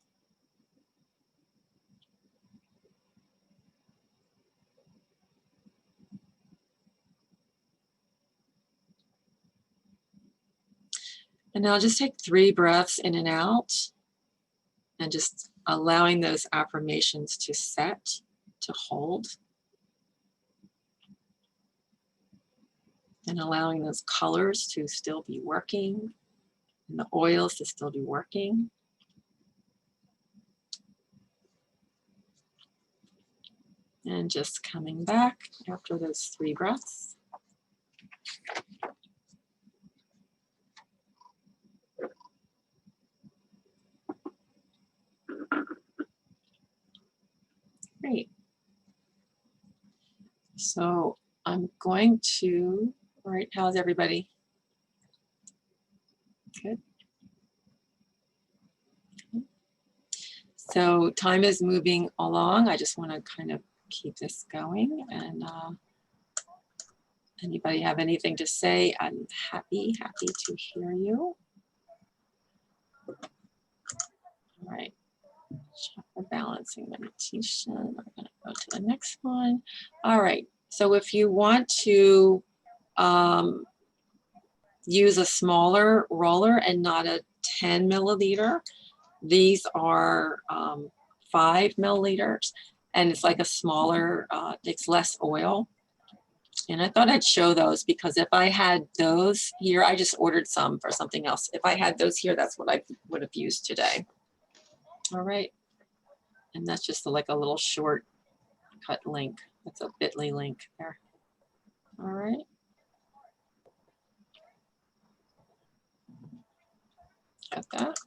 And now just take 3 breaths in and out, and just allowing those affirmations to set, to hold. And allowing those colors to still be working, and the oils to still be working. And just coming back after those 3 breaths. Great. So I'm going to, all right, how's everybody? Good. So time is moving along. I just want to kind of keep this going. And anybody have anything to say? I'm happy to hear you. All right. Chakra balancing meditation. I'm going to go to the next one. All right. So if you want to use a smaller roller and not a 10 milliliter, these are 5 milliliters, and it's like a smaller, it's less oil. And I thought I'd show those because if I had those here, I just ordered some for something else. If I had those here, that's what I would have used today. All right. And that's just like a little short cut link. That's a bit.ly link there. All right. Got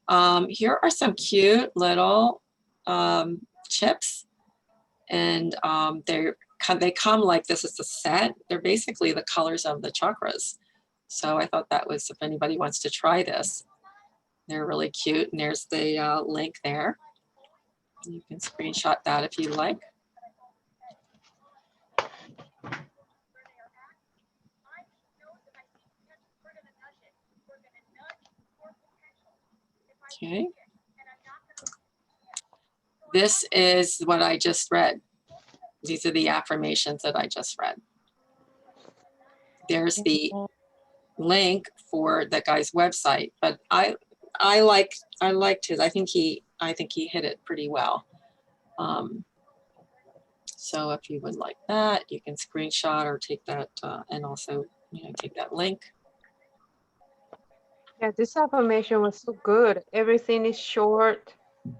that. Here are some cute little chips, and they come like this is a set. They're basically the colors of the chakras. So I thought that was, if anybody wants to try this, they're really cute. And there's the link there. You can screenshot that if you like. Okay. This is what I just read. These are the affirmations that I just read. There's the link for that guy's website, but I liked his. I think he hit it pretty well. So if you would like that, you can screenshot or take that, and also take that link.
Yeah, this affirmation was so good. Everything is short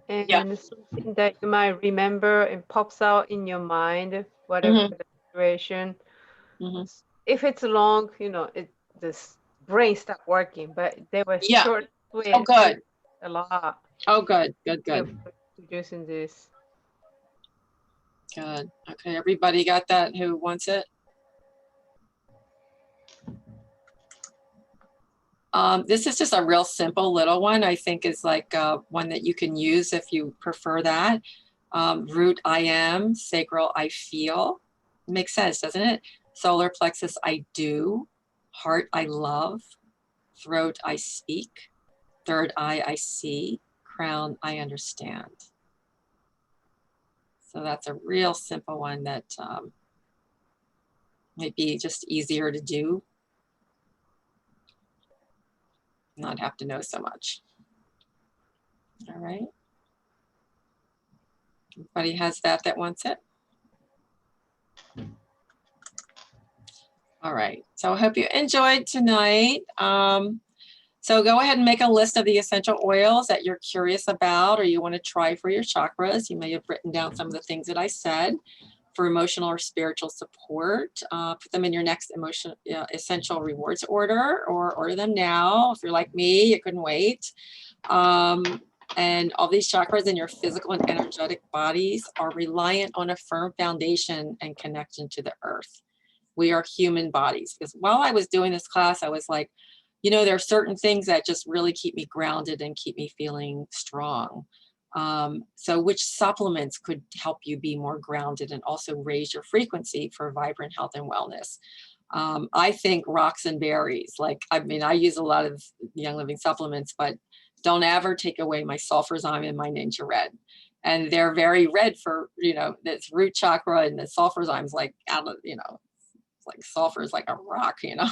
and it's something that you might remember and pops out in your mind, whatever the situation. If it's long, this brain stopped working, but they were short, sweet.
Oh, good.
A lot.
Oh, good.
Producing this.
Good. Okay, everybody got that who wants it? This is just a real simple little one. I think is like one that you can use if you prefer that. Root, I am. Sacral, I feel. Makes sense, doesn't it? Solar plexus, I do. Heart, I love. Throat, I speak. Third eye, I see. Crown, I understand. So that's a real simple one that might be just easier to do. Not have to know so much. All right. Everybody has that wants it? All right. So I hope you enjoyed tonight. So go ahead and make a list of the essential oils that you're curious about or you want to try for your chakras. You may have written down some of the things that I said for emotional or spiritual support. Put them in your next essential rewards order or order them now. If you're like me, you couldn't wait. And all these chakras in your physical and energetic bodies are reliant on a firm foundation and connection to the earth. We are human bodies. Because while I was doing this class, I was like, you know, there are certain things that just really keep me grounded and keep me feeling strong. So which supplements could help you be more grounded and also raise your frequency for vibrant health and wellness? I think rocks and berries, like, I mean, I use a lot of Young Living supplements, but don't ever take away my sulfurzyme and my Ninja Red. And they're very red for, you know, this root chakra, and the sulfurzyme's like out of, you know, it's like sulfur is like a rock, you know,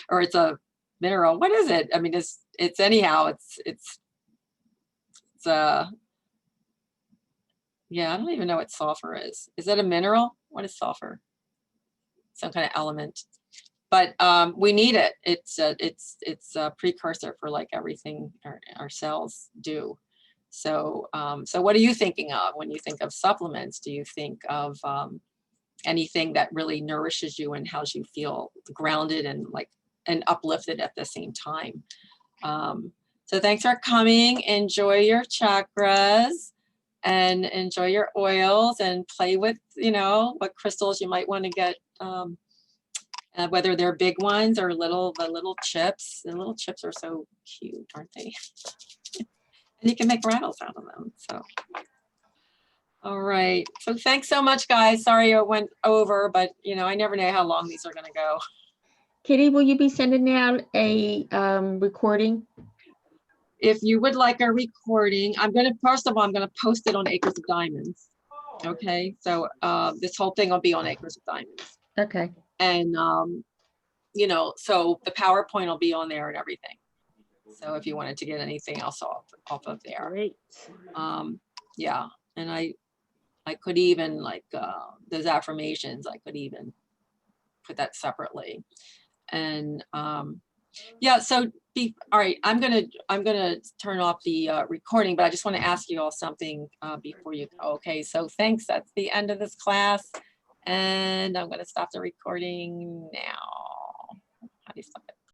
or it's a mineral. What is it? I mean, it's anyhow, it's yeah, I don't even know what sulfur is. Is that a mineral? What is sulfur? Some kind of element. But we need it. It's a precursor for like everything our cells do. So so what are you thinking of when you think of supplements? Do you think of anything that really nourishes you and helps you feel grounded and like and uplifted at the same time? So thanks for coming. Enjoy your chakras and enjoy your oils and play with, you know, what crystals you might want to get, whether they're big ones or the little chips. The little chips are so cute, aren't they? And you can make rattles out of them. So, all right. So thanks so much, guys. Sorry I went over, but you know, I never know how long these are going to go.
Kitty, will you be sending out a recording?
If you would like a recording, first of all, I'm going to post it on Acres of Diamonds. Okay. So this whole thing will be on Acres of Diamonds.
Okay.
And, you know, so the PowerPoint will be on there and everything. So if you wanted to get anything else off of there.
Great.
Yeah. And I could even like those affirmations, I could even put that separately. And yeah, so all right, I'm gonna turn off the recording, but I just want to ask you all something before you go. Okay, so thanks. That's the end of this class. And I'm gonna stop the recording now. How do you stop?